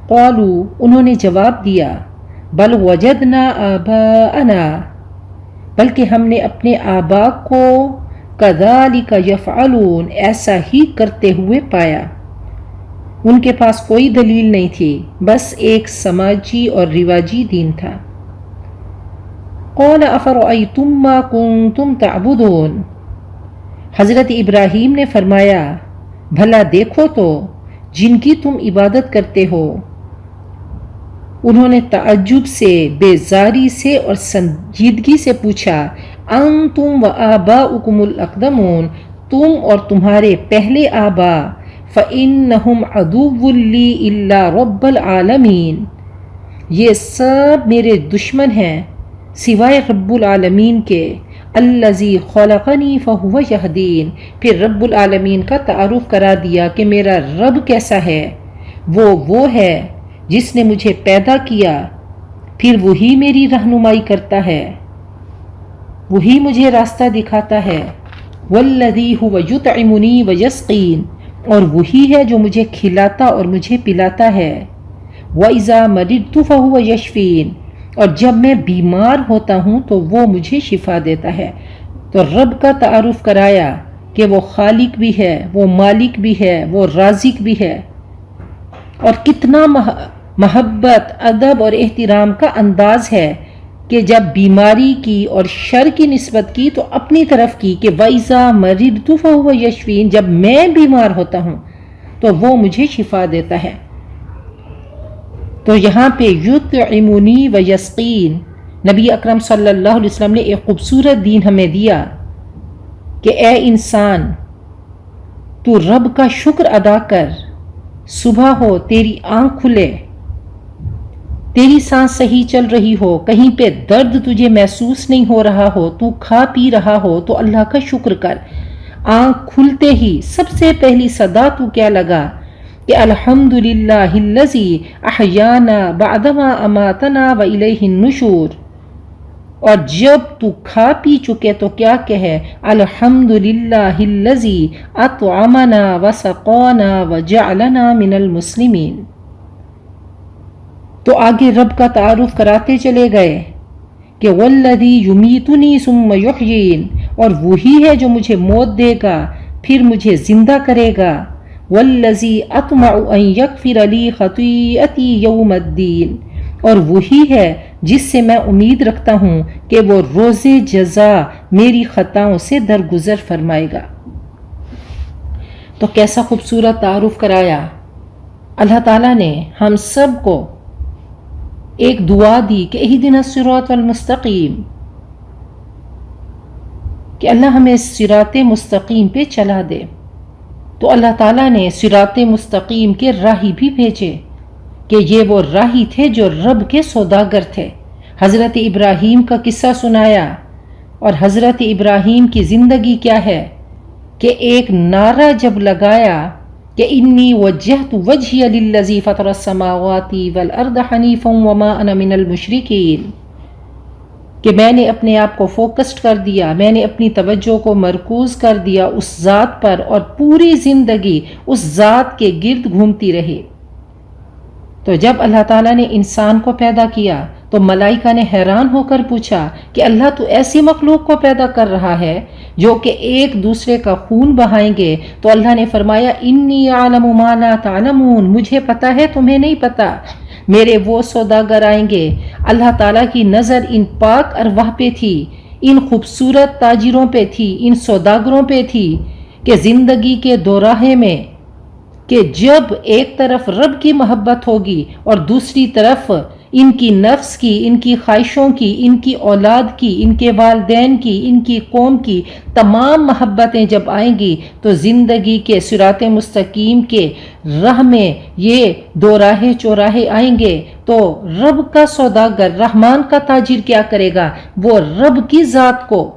قالوا، انہوں نے جواب دیا بل وجدنا آباءنا، بلکہ ہم نے اپنے آبا کو کذالک یفعلون، ایسا ہی کرتے ہوئے پایا۔ ان کے پاس کوئی دلیل نہیں تھی، بس ایک سماجی اور رواجی دین تھا۔ قال افرأیتم ما کنتم تعبدون، حضرت ابراہیم نے فرمایا بھلا دیکھو تو جن کی تم عبادت کرتے ہو۔ انہوں نے تعجب سے، بیزاری سے اور سنجیدگی سے پوچھا انتم و آباؤکم الاقدمون، تم اور تمہارے پہلے آبا، فإنہم عدو لی الا رب العالمین، یہ سب میرے دشمن ہیں سوائے رب العالمین کے، الذی خلقنی فہو یہدین، پھر رب العالمین کا تعارف کرا دیا کہ میرا رب کیسا ہے، وہ ہے جس نے مجھے پیدا کیا، پھر وہی میری رہنمائی کرتا ہے، وہی مجھے راستہ دکھاتا ہے۔ والذی هو یطعمنی ویسقین، اور وہی ہے جو مجھے کھلاتا اور مجھے پلاتا ہے۔ وَإِذَا مَرِضْتُ فَهُوَ يَشْفِينِ، اور جب میں بیمار ہوتا ہوں تو وہ مجھے شفا دیتا ہے۔ تو رب کا تعارف کرایا کہ وہ خالق بھی ہے، وہ مالک بھی ہے، وہ رازق بھی ہے، اور کتنا محبت، ادب اور احترام کا انداز ہے کہ جب بیماری کی اور شر کی نسبت کی تو اپنی طرف کی کہ وَإِذَا مَرِضْتُ فَهُوَ يَشْفِينِ، جب میں بیمار ہوتا ہوں تو وہ مجھے شفا دیتا ہے۔ تو یہاں پہ یطعمنی و یسقین، نبی اکرم صلی اللہ علیہ وسلم نے ایک خوبصورت دین ہمیں دیا کہ اے انسان تو رب کا شکر ادا کر، صبح ہو تیری آنکھ کھلے، تیری سانس صحیح چل رہی ہو، کہیں پہ درد تجھے محسوس نہیں ہو رہا ہو، تو کھا پی رہا ہو تو اللہ کا شکر کر۔ آنکھ کھلتے ہی سب سے پہلی صدا تو کیا لگا کہ الحمدللہ الذی احیانا بعدما اماتنا والیہ النشور، اور جب تو کھا پی چکے تو کیا کہے الحمدللہ الذی اطعمنا وسقانا وجعلنا من المسلمین۔ تو آگے رب کا تعارف کراتے چلے گئے کہ والذی یمیتنی ثم یحیین، اور وہی ہے جو مجھے موت دے گا پھر مجھے زندہ کرے گا، والذی اطمع ان یغفر لی خطیئتی یوم الدین، اور وہی ہے جس سے میں امید رکھتا ہوں کہ وہ روز جزا میری خطاؤں سے درگزر فرمائے گا۔ تو کیسا خوبصورت تعارف کرایا۔ اللہ تعالیٰ نے ہم سب کو ایک دعا دی کہ اہدنا الصراط المستقیم، کہ اللہ ہمیں صراط مستقیم پہ چلا دے۔ تو اللہ تعالیٰ نے صراط مستقیم کے راہی بھی بھیجے کہ یہ وہ راہی تھے جو رب کے سوداگر تھے۔ حضرت ابراہیم کا قصہ سنایا، اور حضرت ابراہیم کی زندگی کیا ہے کہ ایک نعرہ جب لگایا کہ انی وجہت وجہی للذی فطر السماوات والارض حنیفا وما انا من المشرکین، کہ میں نے اپنے آپ کو فوکسڈ کر دیا، میں نے اپنی توجہ کو مرکوز کر دیا اس ذات پر، اور پوری زندگی اس ذات کے گرد گھومتی رہی۔ تو جب اللہ تعالیٰ نے انسان کو پیدا کیا تو ملائکہ نے حیران ہو کر پوچھا کہ اللہ تو ایسی مخلوق کو پیدا کر رہا ہے جو کہ ایک دوسرے کا خون بہائیں گے؟ تو اللہ نے فرمایا انی اعلم ما لا تعلمون، مجھے پتا ہے تمہیں نہیں پتا، میرے وہ سوداگر آئیں گے۔ اللہ تعالیٰ کی نظر ان پاک ارواح پہ تھی، ان خوبصورت تاجروں پہ تھی، ان سوداگروں پہ تھی کہ زندگی کے دوراہے میں کہ جب ایک طرف رب کی محبت ہوگی اور دوسری طرف ان کی نفس کی، ان کی خواہشوں کی، ان کی اولاد کی، ان کے والدین کی، ان کی قوم کی تمام محبتیں جب آئیں گی تو زندگی کے صراط مستقیم کے راہ میں یہ دو راہیں چوراہے آئیں گے تو رب کا سوداگر، رحمان کا تاجر کیا کرے گا؟ وہ رب کی ذات کو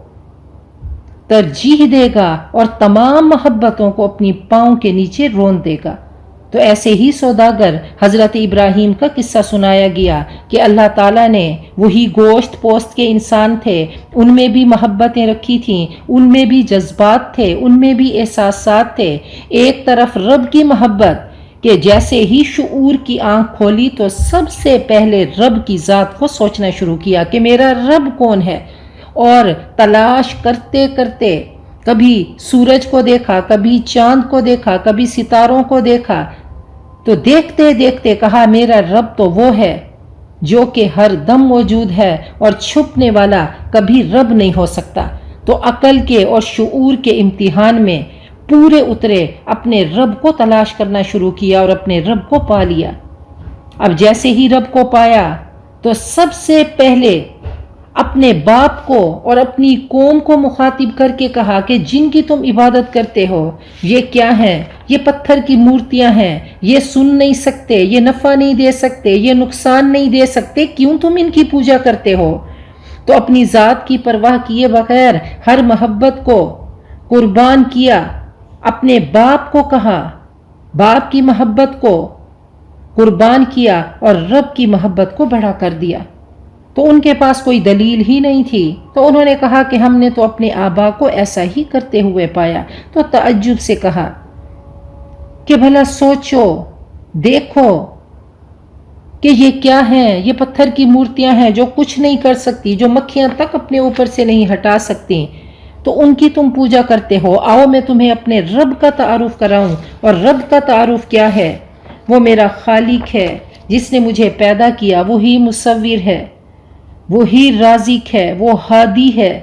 ترجیح دے گا اور تمام محبتوں کو اپنی پاؤں کے نیچے رون دے گا۔ تو ایسے ہی سوداگر حضرت ابراہیم کا قصہ سنایا گیا کہ اللہ تعالیٰ نے وہی گوشت پوست کے انسان تھے، ان میں بھی محبتیں رکھی تھیں، ان میں بھی جذبات تھے، ان میں بھی احساسات تھے۔ ایک طرف رب کی محبت کہ جیسے ہی شعور کی آنکھ کھولی تو سب سے پہلے رب کی ذات کو سوچنا شروع کیا کہ میرا رب کون ہے، اور تلاش کرتے کرتے کبھی سورج کو دیکھا، کبھی چاند کو دیکھا، کبھی ستاروں کو دیکھا، تو دیکھتے دیکھتے کہا میرا رب تو وہ ہے جو کہ ہر دم موجود ہے اور چھپنے والا کبھی رب نہیں ہو سکتا۔ تو عقل کے اور شعور کے امتحان میں پورے اترے، اپنے رب کو تلاش کرنا شروع کیا اور اپنے رب کو پا لیا۔ اب جیسے ہی رب کو پایا تو سب سے پہلے اپنے باپ کو اور اپنی قوم کو مخاطب کر کے کہا کہ جن کی تم عبادت کرتے ہو یہ کیا ہیں؟ یہ پتھر کی مورتیاں ہیں، یہ سن نہیں سکتے، یہ نفع نہیں دے سکتے، یہ نقصان نہیں دے سکتے، کیوں تم ان کی پوجا کرتے ہو؟ تو اپنی ذات کی پرواہ کیے بغیر ہر محبت کو قربان کیا، اپنے باپ کو کہا، باپ کی محبت کو قربان کیا اور رب کی محبت کو بڑا کر دیا۔ تو ان کے پاس کوئی دلیل ہی نہیں تھی، تو انہوں نے کہا کہ ہم نے تو اپنے آبا کو ایسا ہی کرتے ہوئے پایا۔ تو تعجب سے کہا کہ بھلا سوچو، دیکھو کہ یہ کیا ہیں؟ یہ پتھر کی مورتیاں ہیں جو کچھ نہیں کر سکتی، جو مکھیاں تک اپنے اوپر سے نہیں ہٹا سکتی، تو ان کی تم پوجا کرتے ہو۔ آؤ میں تمہیں اپنے رب کا تعارف کراؤں، اور رب کا تعارف کیا ہے؟ وہ میرا خالق ہے جس نے مجھے پیدا کیا، وہی مصور ہے، وہی رازق ہے، وہ ہادی ہے،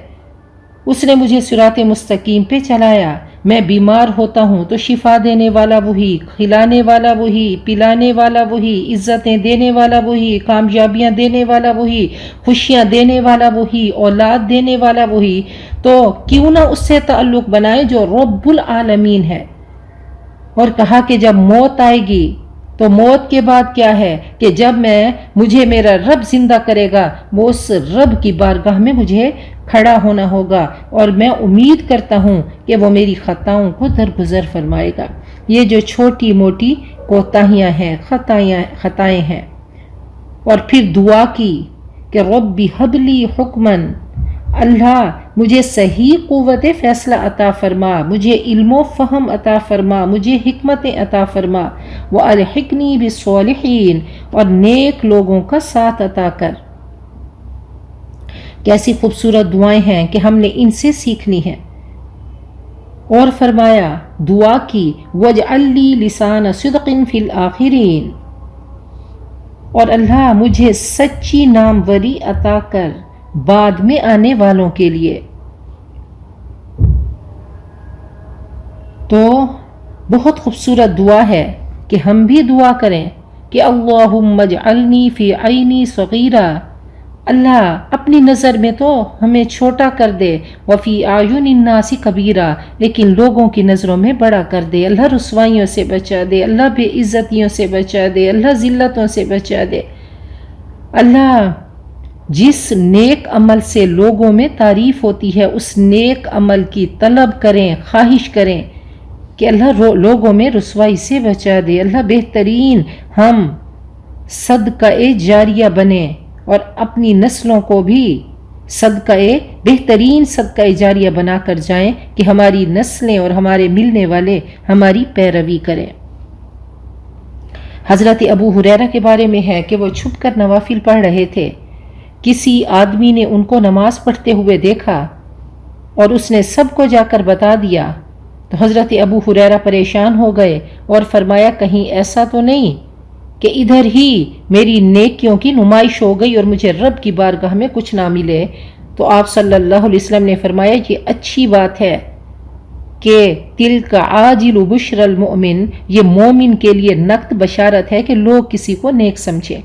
اس نے مجھے صراط مستقیم پہ چلایا۔ میں بیمار ہوتا ہوں تو شفا دینے والا وہی، کھلانے والا وہی، پلانے والا وہی، عزتیں دینے والا وہی، کامیابیاں دینے والا وہی، خوشیاں دینے والا وہی، اولاد دینے والا وہی، تو کیوں نہ اس سے تعلق بنائے جو رب العالمین ہے۔ اور کہا کہ جب موت آئے گی تو موت کے بعد کیا ہے کہ جب مجھے میرا رب زندہ کرے گا، وہ اس رب کی بارگاہ میں مجھے کھڑا ہونا ہوگا، اور میں امید کرتا ہوں کہ وہ میری خطاؤں کو درگزر فرمائے گا۔ یہ جو چھوٹی موٹی کوتاہیاں ہیں، خطائیں ہیں۔ اور پھر دعا کی کہ رب ہب لی حکمن، اللہ مجھے صحیح قوت فیصلہ عطا فرما، مجھے علم و فہم عطا فرما، مجھے حکمت عطا فرما، وَأَلْحِقْنِي بِالصَّالِحِينَ، اور نیک لوگوں کا ساتھ عطا کر۔ کیسی خوبصورت دعائیں ہیں کہ ہم نے ان سے سیکھنی ہیں۔ اور فرمایا، دعا کی وَاجْعَلْ لِي لِسَانَ صِدْقٍ فِي الْآخِرِينَ، اور اللہ مجھے سچی ناموری عطا کر بعد میں آنے والوں کے لیے۔ تو بہت خوبصورت دعا ہے کہ ہم بھی دعا کریں کہ اللہم اجعلنی فی عینی صغیرہ، اللہ اپنی نظر میں تو ہمیں چھوٹا کر دے، وفی اعین الناس کبیرہ، لیکن لوگوں کی نظروں میں بڑا کر دے۔ اللہ رسوائیوں سے بچا دے، اللہ بے عزتیوں سے بچا دے، اللہ ذلتوں سے بچا دے۔ اللہ جس نیک عمل سے لوگوں میں تعریف ہوتی ہے اس نیک عمل کی طلب کریں، خواہش کریں کہ اللہ لوگوں میں رسوائی سے بچا دے۔ اللہ بہترین ہم صدقہ جاریہ بنیں اور اپنی نسلوں کو بھی بہترین صدقہ جاریہ بنا کر جائیں کہ ہماری نسلیں اور ہمارے ملنے والے ہماری پیروی کریں۔ حضرت ابو ہریرہ کے بارے میں ہے کہ وہ چھپ کر نوافل پڑھ رہے تھے، کسی آدمی نے ان کو نماز پڑھتے ہوئے دیکھا اور اس نے سب کو جا کر بتا دیا، تو حضرت ابو ہریرہ پریشان ہو گئے اور فرمایا کہیں ایسا تو نہیں کہ ادھر ہی میری نیکیوں کی نمائش ہو گئی اور مجھے رب کی بارگاہ میں کچھ نہ ملے۔ تو آپ صلی اللہ علیہ وسلم نے فرمایا یہ اچھی بات ہے کہ تلک عاجل بشر المؤمن، یہ مومن کے لیے نقد بشارت ہے کہ لوگ کسی کو نیک سمجھیں۔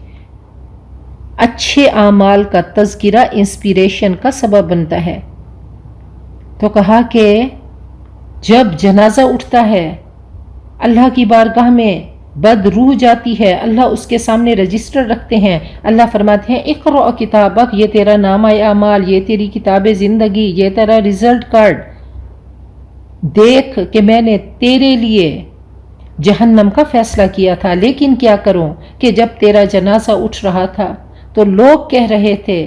اچھے اعمال کا تذکرہ انسپیریشن کا سبب بنتا ہے۔ تو کہا کہ جب جنازہ اٹھتا ہے اللہ کی بارگاہ میں بد روح جاتی ہے، اللہ اس کے سامنے رجسٹر رکھتے ہیں، اللہ فرماتے ہیں اقرأ کتابک، یہ تیرا نامہ اعمال، یہ تیری کتاب زندگی، یہ تیرا رزلٹ کارڈ، دیکھ کہ میں نے تیرے لیے جہنم کا فیصلہ کیا تھا، لیکن کیا کروں کہ جب تیرا جنازہ اٹھ رہا تھا تو لوگ کہہ رہے تھے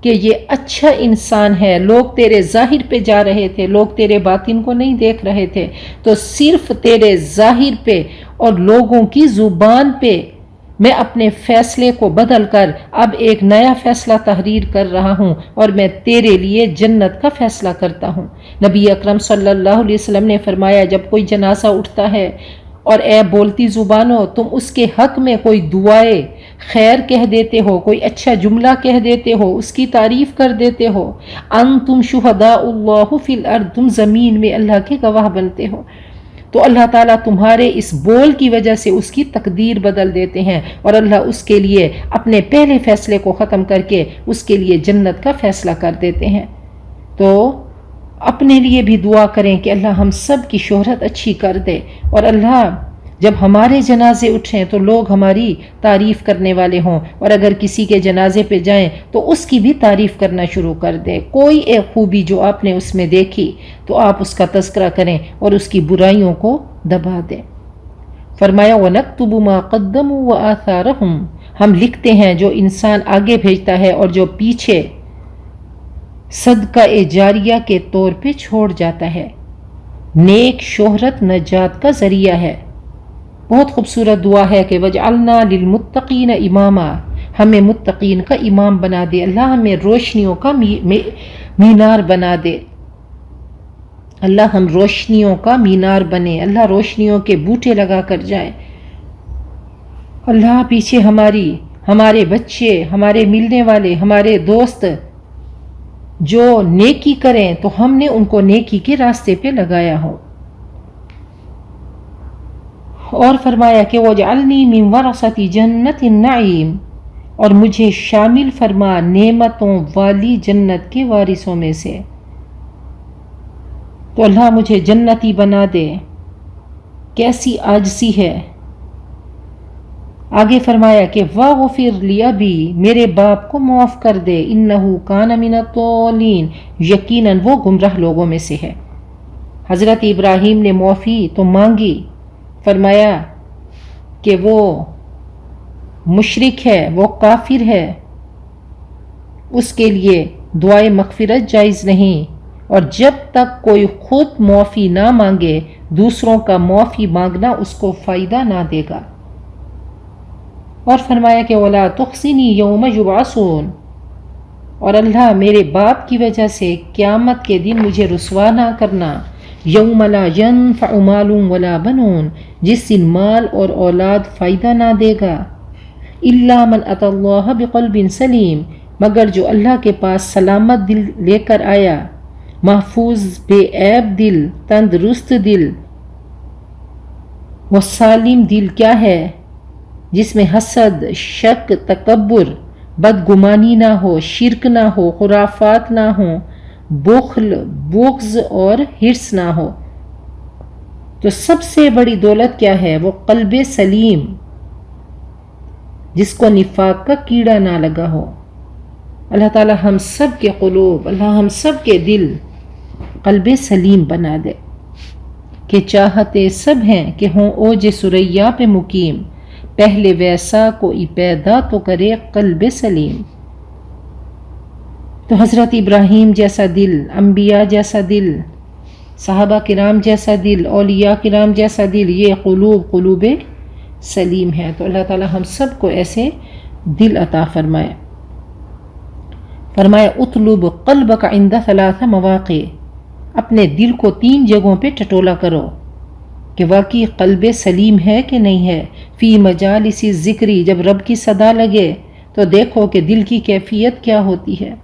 کہ یہ اچھا انسان ہے، لوگ تیرے ظاہر پہ جا رہے تھے، لوگ تیرے باطن کو نہیں دیکھ رہے تھے، تو صرف تیرے ظاہر پہ اور لوگوں کی زبان پہ میں اپنے فیصلے کو بدل کر اب ایک نیا فیصلہ تحریر کر رہا ہوں اور میں تیرے لیے جنت کا فیصلہ کرتا ہوں۔ نبی اکرم صلی اللہ علیہ وسلم نے فرمایا جب کوئی جنازہ اٹھتا ہے اور اے بولتی زبانوں تم اس کے حق میں کوئی دعائے خیر کہہ دیتے ہو، کوئی اچھا جملہ کہہ دیتے ہو، اس کی تعریف کر دیتے ہو، انتم شہداء اللہ فی الارض، تم زمین میں اللہ کے گواہ بنتے ہو، تو اللہ تعالیٰ تمہارے اس بول کی وجہ سے اس کی تقدیر بدل دیتے ہیں اور اللہ اس کے لیے اپنے پہلے فیصلے کو ختم کر کے اس کے لیے جنت کا فیصلہ کر دیتے ہیں۔ تو اپنے لیے بھی دعا کریں کہ اللہ ہم سب کی شہرت اچھی کر دے، اور اللہ جب ہمارے جنازے اٹھیں تو لوگ ہماری تعریف کرنے والے ہوں، اور اگر کسی کے جنازے پہ جائیں تو اس کی بھی تعریف کرنا شروع کر دیں۔ کوئی ایک خوبی جو آپ نے اس میں دیکھی تو آپ اس کا تذکرہ کریں اور اس کی برائیوں کو دبا دیں۔ فرمایا وَنَكْتُبُ مَا قَدَّمُوا وَآثَارَهُمْ، ہم لکھتے ہیں جو انسان آگے بھیجتا ہے اور جو پیچھے صدقہ جاریہ کے طور پہ چھوڑ جاتا ہے۔ نیک شہرت نجات کا ذریعہ ہے۔ بہت خوبصورت دعا ہے کہ وَجْعَلْنَا لِلْمُتَّقِينَ إِمَامًا، ہمیں متقین کا امام بنا دے، اللہ ہمیں روشنیوں کا مینار بنا دے، اللہ ہم روشنیوں کا مینار بنے، اللہ روشنیوں کے بوٹے لگا کر جائیں، اللہ پیچھے ہمارے بچے، ہمارے ملنے والے، ہمارے دوست جو نیکی کریں تو ہم نے ان کو نیکی کے راستے پہ لگایا ہو۔ اور فرمایا کہ وَجْعَلْنِي مِنْ وَرَثَةِ جَنَّةِ النَّعِيمِ، اور مجھے شامل فرما نعمتوں والی جنت کے وارثوں میں سے، تو اللہ مجھے جنتی بنا دے۔ کیسی عاجزی ہے۔ آگے فرمایا کہ وَاغْفِرْ لِأَبِي، میرے باپ کو معاف کر دے، إِنَّهُ كَانَ مِنَ الضَّالِّينَ، یقیناً وہ گمراہ لوگوں میں سے ہے۔ حضرت ابراہیم نے معافی تو مانگی، فرمایا کہ وہ مشرک ہے، وہ کافر ہے، اس کے لیے دعائے مغفرت جائز نہیں، اور جب تک کوئی خود معافی نہ مانگے دوسروں کا معافی مانگنا اس کو فائدہ نہ دے گا۔ اور فرمایا کہ وَلَا تُخْزِنِي يَوْمَ يُبْعَثُونَ، اور اللہ میرے باپ کی وجہ سے قیامت کے دن مجھے رسوا نہ کرنا، یوم لا ينفع مال ولا بنون، جس دن مال اور اولاد فائدہ نہ دے گا، الا من اتى اللہ بقلب سلیم، مگر جو اللہ کے پاس سلامت دل لے کر آیا، محفوظ بے عیب دل، تندرست دل۔ وہ سالم دل کیا ہے؟ جس میں حسد، شک، تکبر، بدگمانی نہ ہو، شرک نہ ہو، خرافات نہ ہو، بخل، بغض اور حرص نہ ہو۔ تو سب سے بڑی دولت کیا ہے؟ وہ قلب سلیم، جس کو نفاق کا کیڑا نہ لگا ہو۔ اللہ تعالی ہم سب کے قلوب، اللہ ہم سب کے دل قلب سلیم بنا دے، کہ چاہتے سب ہیں کہ ہوں اوج سریا پہ مقیم، پہلے ویسا کوئی پیدا تو کرے قلب سلیم۔ تو حضرت ابراہیم جیسا دل، انبیاء جیسا دل، صحابہ کرام جیسا دل، اولیاء کرام جیسا دل، یہ قلوب سلیم ہے۔ تو اللہ تعالی ہم سب کو ایسے دل عطا فرمائے۔ فرمایا اطلب قلبک عند 3 مواقع، اپنے دل کو 3 جگہوں پہ ٹٹولا کرو کہ واقعی قلب سلیم ہے کہ نہیں ہے۔ فی مجالس ذکری، جب رب کی صدا لگے تو دیکھو کہ دل کی کیفیت کیا ہوتی ہے۔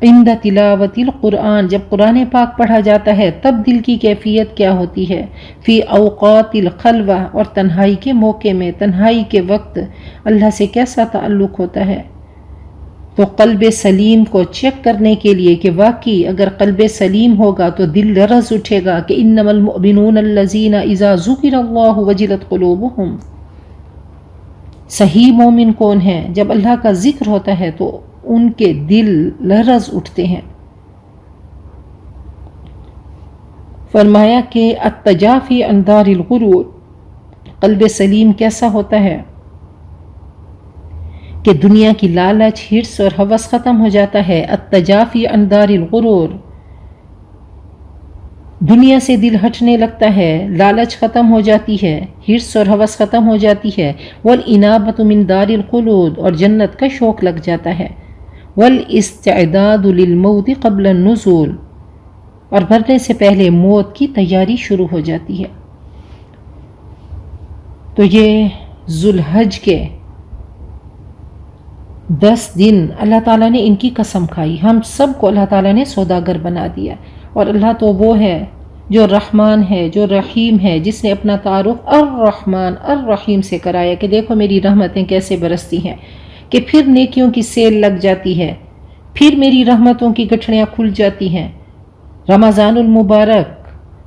عند تلاوت القرآن، جب قرآن پاک پڑھا جاتا ہے تب دل کی کیفیت کیا ہوتی ہے۔ فی اوقات الخلوہ، اور تنہائی کے موقع میں، تنہائی کے وقت اللہ سے کیسا تعلق ہوتا ہے۔ تو قلب سلیم کو چیک کرنے کے لیے کہ واقعی اگر قلب سلیم ہوگا تو دل لرز اٹھے گا کہ انما المؤمنون الذین اذا ذکر اللہ وجلت قلوبہم. صحیح مومن کون ہیں؟ جب اللہ کا ذکر ہوتا ہے تو ان کے دل لرز اٹھتے ہیں. فرمایا کہ التجافی عن دار الغرور، قلب سلیم کیسا ہوتا ہے کہ دنیا کی لالچ، ہرس اور ہوس ختم ہو جاتا ہے. التجافی عن دار الغرور، دنیا سے دل ہٹنے لگتا ہے، لالچ ختم ہو جاتی ہے، ہرس اور ہوس ختم ہو جاتی ہے. والانابۃ من دار الخلود، اور جنت کا شوق لگ جاتا ہے. والاستعداد للموت قبل النزول، اور مرنے سے پہلے موت کی تیاری شروع ہو جاتی ہے. تو یہ ذوالحج کے 10 دن اللہ تعالیٰ نے ان کی قسم کھائی. ہم سب کو اللہ تعالیٰ نے سوداگر بنا دیا. اور اللہ تو وہ ہے جو رحمان ہے، جو رحیم ہے، جس نے اپنا تعارف الرحمن الرحیم سے کرایا کہ دیکھو میری رحمتیں کیسے برستی ہیں، کہ پھر نیکیوں کی سیل لگ جاتی ہے، پھر میری رحمتوں کی گٹھڑیاں کھل جاتی ہیں. رمضان المبارک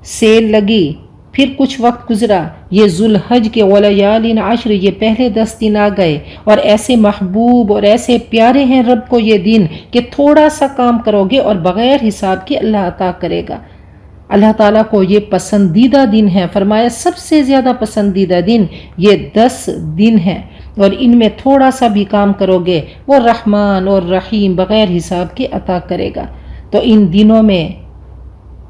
سیل لگی، پھر کچھ وقت گزرا، یہ ذوالحج کے ولیال عشر، یہ پہلے 10 دن آ گئے، اور ایسے محبوب اور ایسے پیارے ہیں رب کو یہ دن کہ تھوڑا سا کام کرو گے اور بغیر حساب کے اللہ عطا کرے گا. اللہ تعالیٰ کو یہ پسندیدہ دن ہے. فرمایا سب سے زیادہ پسندیدہ دن یہ 10 دن ہیں، اور ان میں تھوڑا سا بھی کام کرو گے وہ رحمان اور رحیم بغیر حساب کے عطا کرے گا. تو ان دنوں میں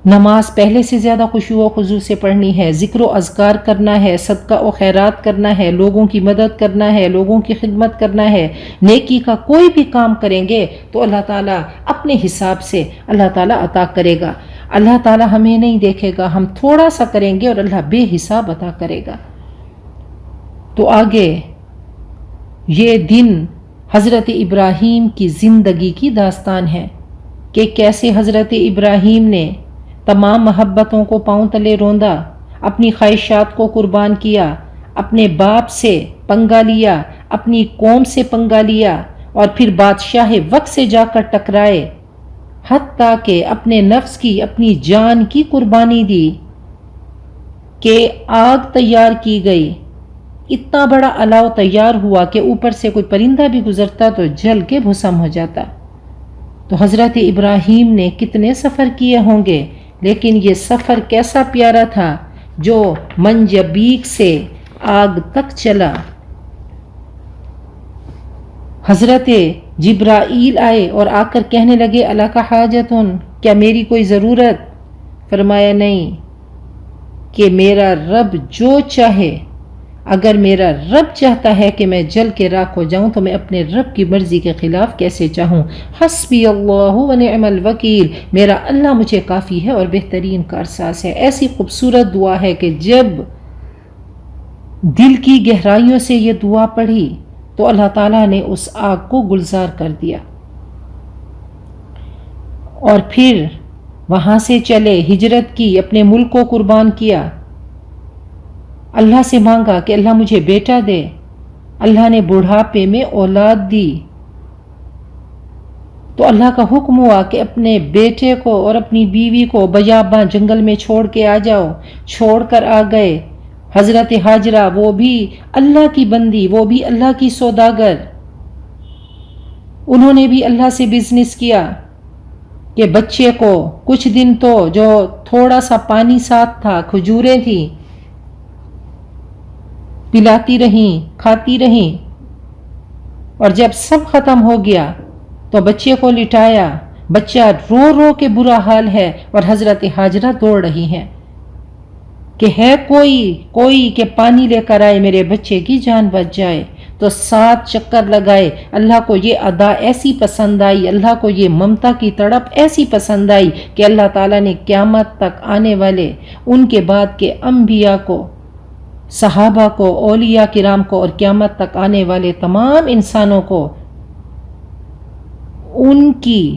نماز پہلے سے زیادہ خشوع و خضوع سے پڑھنی ہے، ذکر و اذکار کرنا ہے، صدقہ و خیرات کرنا ہے، لوگوں کی مدد کرنا ہے، لوگوں کی خدمت کرنا ہے. نیکی کا کوئی بھی کام کریں گے تو اللہ تعالیٰ اپنے حساب سے اللہ تعالیٰ عطا کرے گا. اللہ تعالیٰ ہمیں نہیں دیکھے گا، ہم تھوڑا سا کریں گے اور اللہ بے حساب عطا کرے گا. تو آگے یہ دن حضرت ابراہیم کی زندگی کی داستان ہے کہ کیسے حضرت ابراہیم نے تمام محبتوں کو پاؤں تلے روندا، اپنی خواہشات کو قربان کیا، اپنے باپ سے پنگا لیا، اپنی قوم سے پنگا لیا، اور پھر بادشاہ وقت سے جا کر ٹکرائے، حتیٰ کہ اپنے نفس کی، اپنی جان کی قربانی دی کہ آگ تیار کی گئی. اتنا بڑا الاؤ تیار ہوا کہ اوپر سے کوئی پرندہ بھی گزرتا تو جل کے بھسم ہو جاتا. تو حضرت ابراہیم نے کتنے سفر کیے ہوں گے، لیکن یہ سفر کیسا پیارا تھا جو منجبیک سے آگ تک چلا. حضرت جبرائیل آئے اور آ کر کہنے لگے اللہ کا حاجتن، کیا میری کوئی ضرورت؟ فرمایا نہیں، کہ میرا رب جو چاہے، اگر میرا رب چاہتا ہے کہ میں جل کے راکھ ہو جاؤں تو میں اپنے رب کی مرضی کے خلاف کیسے چاہوں. حسبی اللہ و نعم الوکیل، میرا اللہ مجھے کافی ہے اور بہترین کارساز ہے. ایسی خوبصورت دعا ہے کہ جب دل کی گہرائیوں سے یہ دعا پڑھی تو اللہ تعالیٰ نے اس آگ کو گلزار کر دیا. اور پھر وہاں سے چلے، ہجرت کی، اپنے ملک کو قربان کیا، اللہ سے مانگا کہ اللہ مجھے بیٹا دے. اللہ نے بڑھاپے میں اولاد دی تو اللہ کا حکم ہوا کہ اپنے بیٹے کو اور اپنی بیوی کو بیاباں جنگل میں چھوڑ کے آ جاؤ. چھوڑ کر آ گئے. حضرت ہاجرہ وہ بھی اللہ کی بندی، وہ بھی اللہ کی سوداگر، انہوں نے بھی اللہ سے بزنس کیا کہ بچے کو کچھ دن تو جو تھوڑا سا پانی ساتھ تھا، کھجوریں تھیں، پلاتی رہیں، کھاتی رہیں، اور جب سب ختم ہو گیا تو بچے کو لٹایا. بچہ رو رو کے برا حال ہے اور حضرت ہاجرہ دوڑ رہی ہیں کہ ہے کوئی کہ پانی لے کر آئے، میرے بچے کی جان بچ جائے. تو 7 چکر لگائے. اللہ کو یہ ادا ایسی پسند آئی، اللہ کو یہ ممتا کی تڑپ ایسی پسند آئی کہ اللہ تعالیٰ نے قیامت تک آنے والے ان کے بعد کے انبیاء کو، صحابہ کو، اولیاء کرام کو، اور قیامت تک آنے والے تمام انسانوں کو ان کی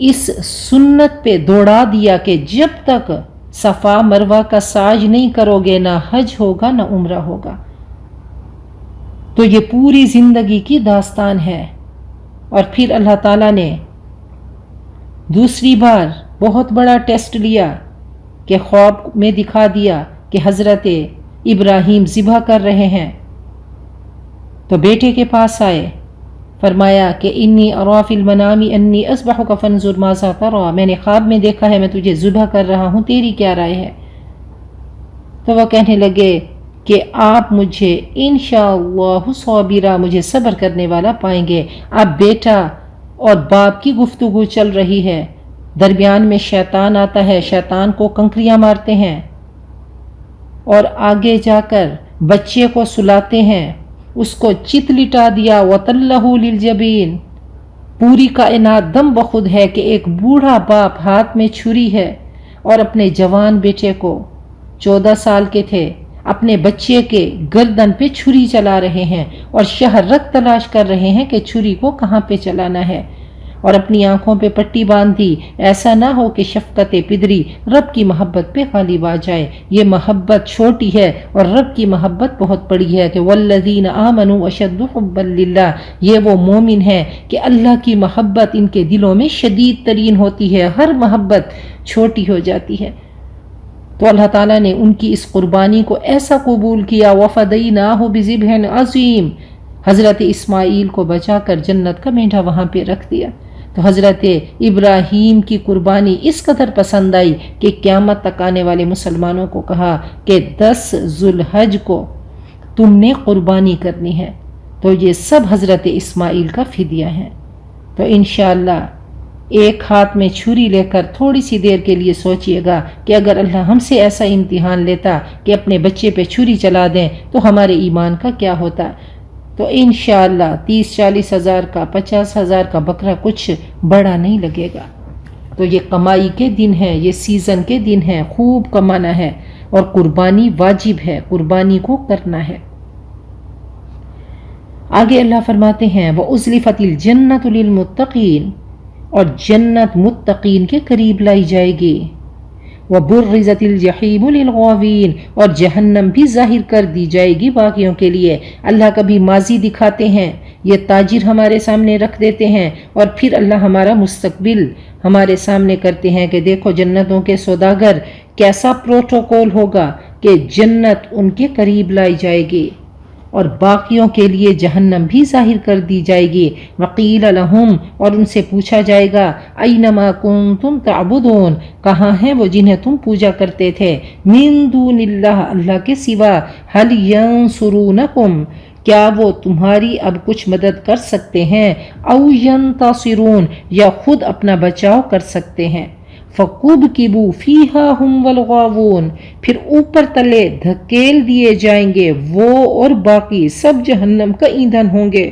اس سنت پہ دوڑا دیا کہ جب تک صفا مروہ کا ساج نہیں کرو گے نہ حج ہوگا نہ عمرہ ہوگا. تو یہ پوری زندگی کی داستان ہے. اور پھر اللہ تعالیٰ نے دوسری بار بہت بڑا ٹیسٹ لیا کہ خواب میں دکھا دیا کہ حضرت ابراہیم ذبح کر رہے ہیں، تو بیٹے کے پاس آئے، فرمایا کہ انی ارا فی المنام انی اذبحک فانظر ماذا تری، میں نے خواب میں دیکھا ہے میں تجھے ذبح کر رہا ہوں، تیری کیا رائے ہے؟ تو وہ کہنے لگے کہ آپ مجھے انشاءاللہ صابرہ، مجھے صبر کرنے والا پائیں گے۔ اب بیٹا اور باپ کی گفتگو چل رہی ہے، درمیان میں شیطان آتا ہے، شیطان کو کنکریاں مارتے ہیں اور آگے جا کر بچے کو سلاتے ہیں، اس کو چت لٹا دیا، وَتَلَّهُ لِلْجَبِينِ۔ پوری کائنات دم بخود ہے کہ ایک بوڑھا باپ ہاتھ میں چھری ہے اور اپنے جوان بیٹے کو 14 سال کے تھے، اپنے بچے کے گردن پہ چھری چلا رہے ہیں اور شہرت تلاش کر رہے ہیں کہ چھری کو کہاں پہ چلانا ہے، اور اپنی آنکھوں پہ پٹی باندھی، ایسا نہ ہو کہ شفقت پدری رب کی محبت پہ غالب آ جائے۔ یہ محبت چھوٹی ہے اور رب کی محبت بہت بڑی ہے کہ والذین آمنوا اشد حبا للہ، یہ وہ مومن ہیں کہ اللہ کی محبت ان کے دلوں میں شدید ترین ہوتی ہے، ہر محبت چھوٹی ہو جاتی ہے۔ تو اللہ تعالیٰ نے ان کی اس قربانی کو ایسا قبول کیا، وَفَدَيْنَاهُ بِذِبْحٍ عَظِيمٍ، حضرت اسماعیل کو بچا کر جنت کا مینڈھا وہاں پہ رکھ دیا۔ تو حضرت ابراہیم کی قربانی اس قدر پسند آئی کہ قیامت تک آنے والے مسلمانوں کو کہا کہ 10 ذوالحج کو تم نے قربانی کرنی ہے، تو یہ سب حضرت اسماعیل کا فدیہ ہے۔ تو انشاءاللہ ایک ہاتھ میں چھری لے کر تھوڑی سی دیر کے لیے سوچئے گا کہ اگر اللہ ہم سے ایسا امتحان لیتا کہ اپنے بچے پہ چھری چلا دیں تو ہمارے ایمان کا کیا ہوتا۔ تو انشاءاللہ 30-40 ہزار کا 50 ہزار کا بکرا کچھ بڑا نہیں لگے گا۔ تو یہ کمائی کے دن ہیں، یہ سیزن کے دن ہیں، خوب کمانا ہے اور قربانی واجب ہے، قربانی کو کرنا ہے۔ آگے اللہ فرماتے ہیں وَأُزْلِفَتِ الْجَنَّةُ لِلْمُتَّقِينَ، اور جنت متقین کے قریب لائی جائے گی۔ وَبُرِّزَتِ الْجَحِيمُ لِلْغَاوِينَ، اور جہنم بھی ظاہر کر دی جائے گی باغیوں کے لیے۔ اللہ کبھی ماضی دکھاتے ہیں، یہ تاجر ہمارے سامنے رکھ دیتے ہیں، اور پھر اللہ ہمارا مستقبل ہمارے سامنے کرتے ہیں کہ دیکھو جنتوں کے سوداگر کیسا پروٹوکول ہوگا کہ جنت ان کے قریب لائی جائے گی اور باقیوں کے لیے جہنم بھی ظاہر کر دی جائے گی۔ وَقِيلَ لَهُمْ، اور ان سے پوچھا جائے گا أَيْنَمَا كُنْتُمْ تَعْبُدُونَ، کہاں ہیں وہ جنہیں تم پوجا کرتے تھے، مِن دُونِ اللَّهِ، اللہ کے سوا، هَلْ يَنْصُرُونَكُمْ، کیا وہ تمہاری اب کچھ مدد کر سکتے ہیں، أَوْ يَنْتَصِرُونَ، یا خود اپنا بچاؤ کر سکتے ہیں۔ فَكُبْكِبُوا فِيهَا هُمْ وَالْغَاوُونَ، پھر اوپر تلے دھکیل دیے جائیں گے وہ اور باقی سب جہنم کا ایندھن ہوں گے۔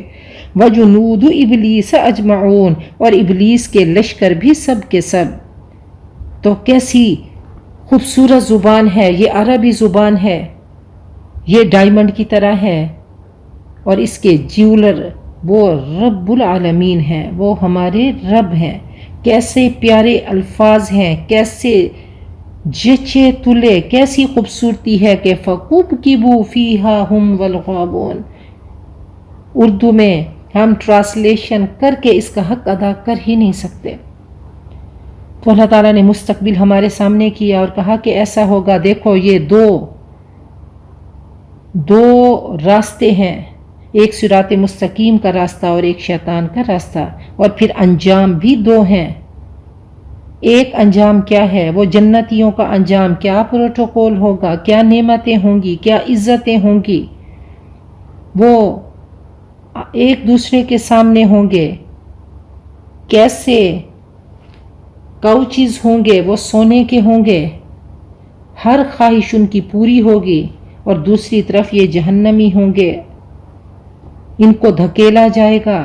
وَجُنُودُ إِبْلِيسَ أَجْمَعُونَ، اور ابلیس کے لشکر بھی سب کے سب۔ تو کیسی خوبصورت زبان ہے، یہ عربی زبان ہے، یہ ڈائمنڈ کی طرح ہے، اور اس کے جیولر وہ رب العالمین ہیں، وہ ہمارے رب ہیں۔ کیسے پیارے الفاظ ہیں، کیسے جچے تلے، کیسی خوبصورتی ہے کہ فَكُبْكِبُوا فِيهَا هُمْ وَالْغَاوُونَ۔ اردو میں ہم ٹرانسلیشن کر کے اس کا حق ادا کر ہی نہیں سکتے۔ تو اللہ تعالیٰ نے مستقبل ہمارے سامنے کیا اور کہا کہ ایسا ہوگا، دیکھو یہ دو راستے ہیں، ایک صراط مستقیم کا راستہ اور ایک شیطان کا راستہ، اور پھر انجام بھی دو ہیں۔ ایک انجام کیا ہے، وہ جنتیوں کا انجام کیا پروٹوکول ہوگا، کیا نعمتیں ہوں گی، کیا عزتیں ہوں گی، وہ ایک دوسرے کے سامنے ہوں گے، کیسے کوچز ہوں گے، وہ سونے کے ہوں گے، ہر خواہش ان کی پوری ہوگی، اور دوسری طرف یہ جہنمی ہوں گے، ان کو دھکیلا جائے گا،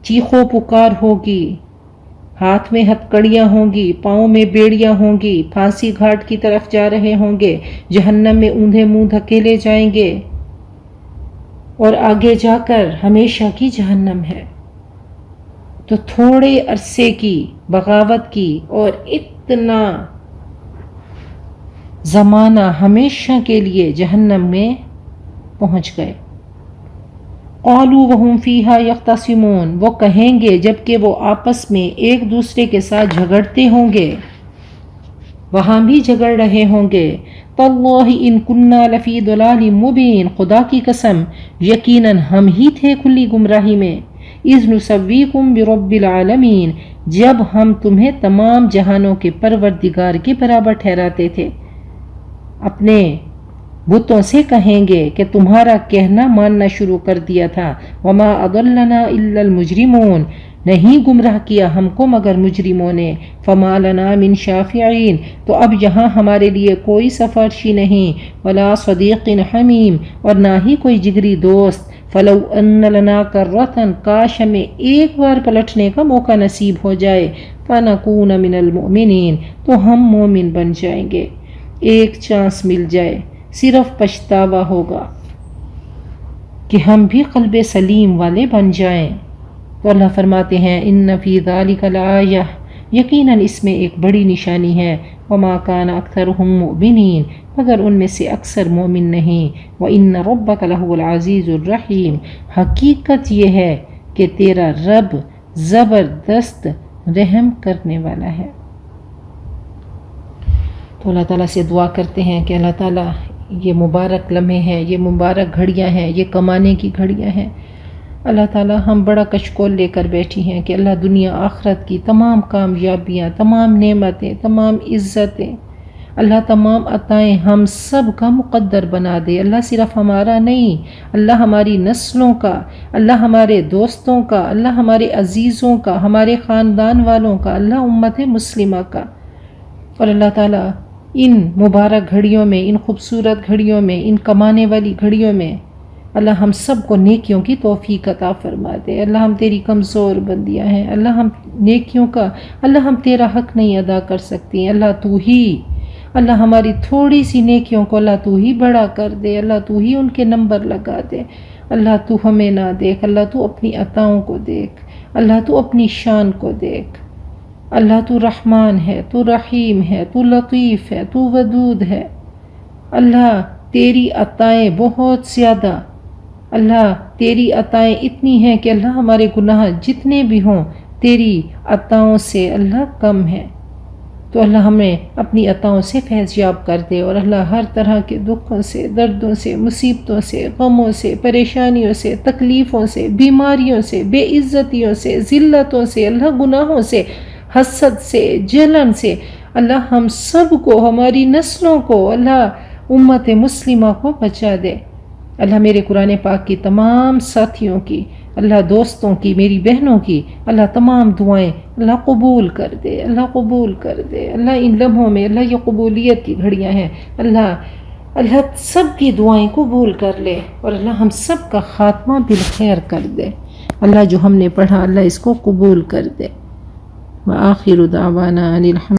چیخو پکار ہوگی، ہاتھ میں ہتکڑیاں ہوں گی، پاؤں میں بیڑیاں ہوں گی، پھانسی گھاٹ کی طرف جا رہے ہوں گے، جہنم میں اوندھے منہ دھکیلے جائیں گے، اور آگے جا کر ہمیشہ کی جہنم ہے۔ تو تھوڑے عرصے کی بغاوت کی اور اتنا زمانہ ہمیشہ کے لیے جہنم میں پہنچ گئے۔ قالوا وهم فیہا یختصمون، وہ کہیں گے جبکہ وہ آپس میں ایک دوسرے کے ساتھ جھگڑتے ہوں گے، وہاں بھی جھگڑ رہے ہوں گے، تاللہ ان کننا لفی ضلال مبین، خدا کی قسم یقیناً ہم ہی تھے کھلی گمراہی میں، اذ نسویکم برب العالمین، جب ہم تمہیں تمام جہانوں کے پروردگار کے برابر ٹھہراتے تھے۔ اپنے بتوں سے کہیں گے کہ تمہارا کہنا ماننا شروع کر دیا تھا، وما اضلنا الا المجرمون، نہیں گمراہ کیا ہم کو مگر مجرموں نے، فما لنا من شافعین، تو اب یہاں ہمارے لیے کوئی سفارشی نہیں، ولا صدیق حمیم، اور نہ ہی کوئی جگری دوست، فلو ان لنا کرۃ، کاش ہمیں ایک بار پلٹنے کا موقع نصیب ہو جائے، فنکون من المؤمنین، تو ہم مومن بن جائیں گے، ایک چانس مل جائے، صرف پچھتاوا ہوگا کہ ہم بھی قلب سلیم والے بن جائیں۔ تو اللہ فرماتے ہیں ان فی ذالک لآیہ، یقیناً اس میں ایک بڑی نشانی ہے، وما کان اکثرہم مؤمنین، مگر ان میں سے اکثر مومن نہیں، وان ربک لہو العزیز الرحیم، حقیقت یہ ہے کہ تیرا رب زبردست رحم کرنے والا ہے۔ تو اللہ تعالیٰ سے دعا کرتے ہیں کہ اللہ تعالیٰ یہ مبارک لمحے ہیں، یہ مبارک گھڑیاں ہیں، یہ کمانے کی گھڑیاں ہیں، اللہ تعالیٰ ہم بڑا کشکول لے کر بیٹھی ہیں کہ اللہ دنیا آخرت کی تمام کامیابیاں، تمام نعمتیں، تمام عزتیں، اللہ تمام عطائیں ہم سب کا مقدر بنا دے، اللہ صرف ہمارا نہیں، اللہ ہماری نسلوں کا، اللہ ہمارے دوستوں کا، اللہ ہمارے عزیزوں کا، ہمارے خاندان والوں کا، اللہ امت مسلمہ کا، اور اللہ تعالیٰ ان مبارک گھڑیوں میں، ان خوبصورت گھڑیوں میں، ان کمانے والی گھڑیوں میں اللہ ہم سب کو نیکیوں کی توفیق عطا فرما دے۔ اللہ ہم تیری کمزور بندیاں ہیں، اللہ ہم نیکیوں کا، اللہ ہم تیرا حق نہیں ادا کر سکتی ہیں، اللہ تو ہی، اللہ ہماری تھوڑی سی نیکیوں کو اللہ تو ہی بڑا کر دے، اللہ تو ہی ان کے نمبر لگا دے، اللہ تو ہمیں نہ دیکھ، اللہ تو اپنی عطاؤں کو دیکھ، اللہ تو اپنی شان کو دیکھ، اللہ تو رحمان ہے، تو رحیم ہے، تو لطیف ہے، تو ودود ہے، اللہ تیری عطائیں بہت زیادہ، اللہ تیری عطائیں اتنی ہیں کہ اللہ ہمارے گناہ جتنے بھی ہوں تیری عطاؤں سے اللہ کم ہے، تو اللہ ہمیں اپنی عطاؤں سے فیض یاب کر دے، اور اللہ ہر طرح کے دکھوں سے، دردوں سے، مصیبتوں سے، غموں سے، پریشانیوں سے، تکلیفوں سے، بیماریوں سے، بے عزتیوں سے، ذلتوں سے، اللہ گناہوں سے، حسد سے، جلن سے، اللہ ہم سب کو، ہماری نسلوں کو، اللہ امت مسلمہ کو بچا دے۔ اللہ میرے قرآن پاک کی تمام ساتھیوں کی، اللہ دوستوں کی، میری بہنوں کی، اللہ تمام دعائیں اللہ قبول کر دے، اللہ قبول کر دے، اللہ ان لمحوں میں اللہ یہ قبولیت کی گھڑیاں ہیں، اللہ سب کی دعائیں قبول کر لے، اور اللہ ہم سب کا خاتمہ بالخیر کر دے، اللہ جو ہم نے پڑھا اللہ اس کو قبول کر دے۔ وآخر دعوانا ان الحمد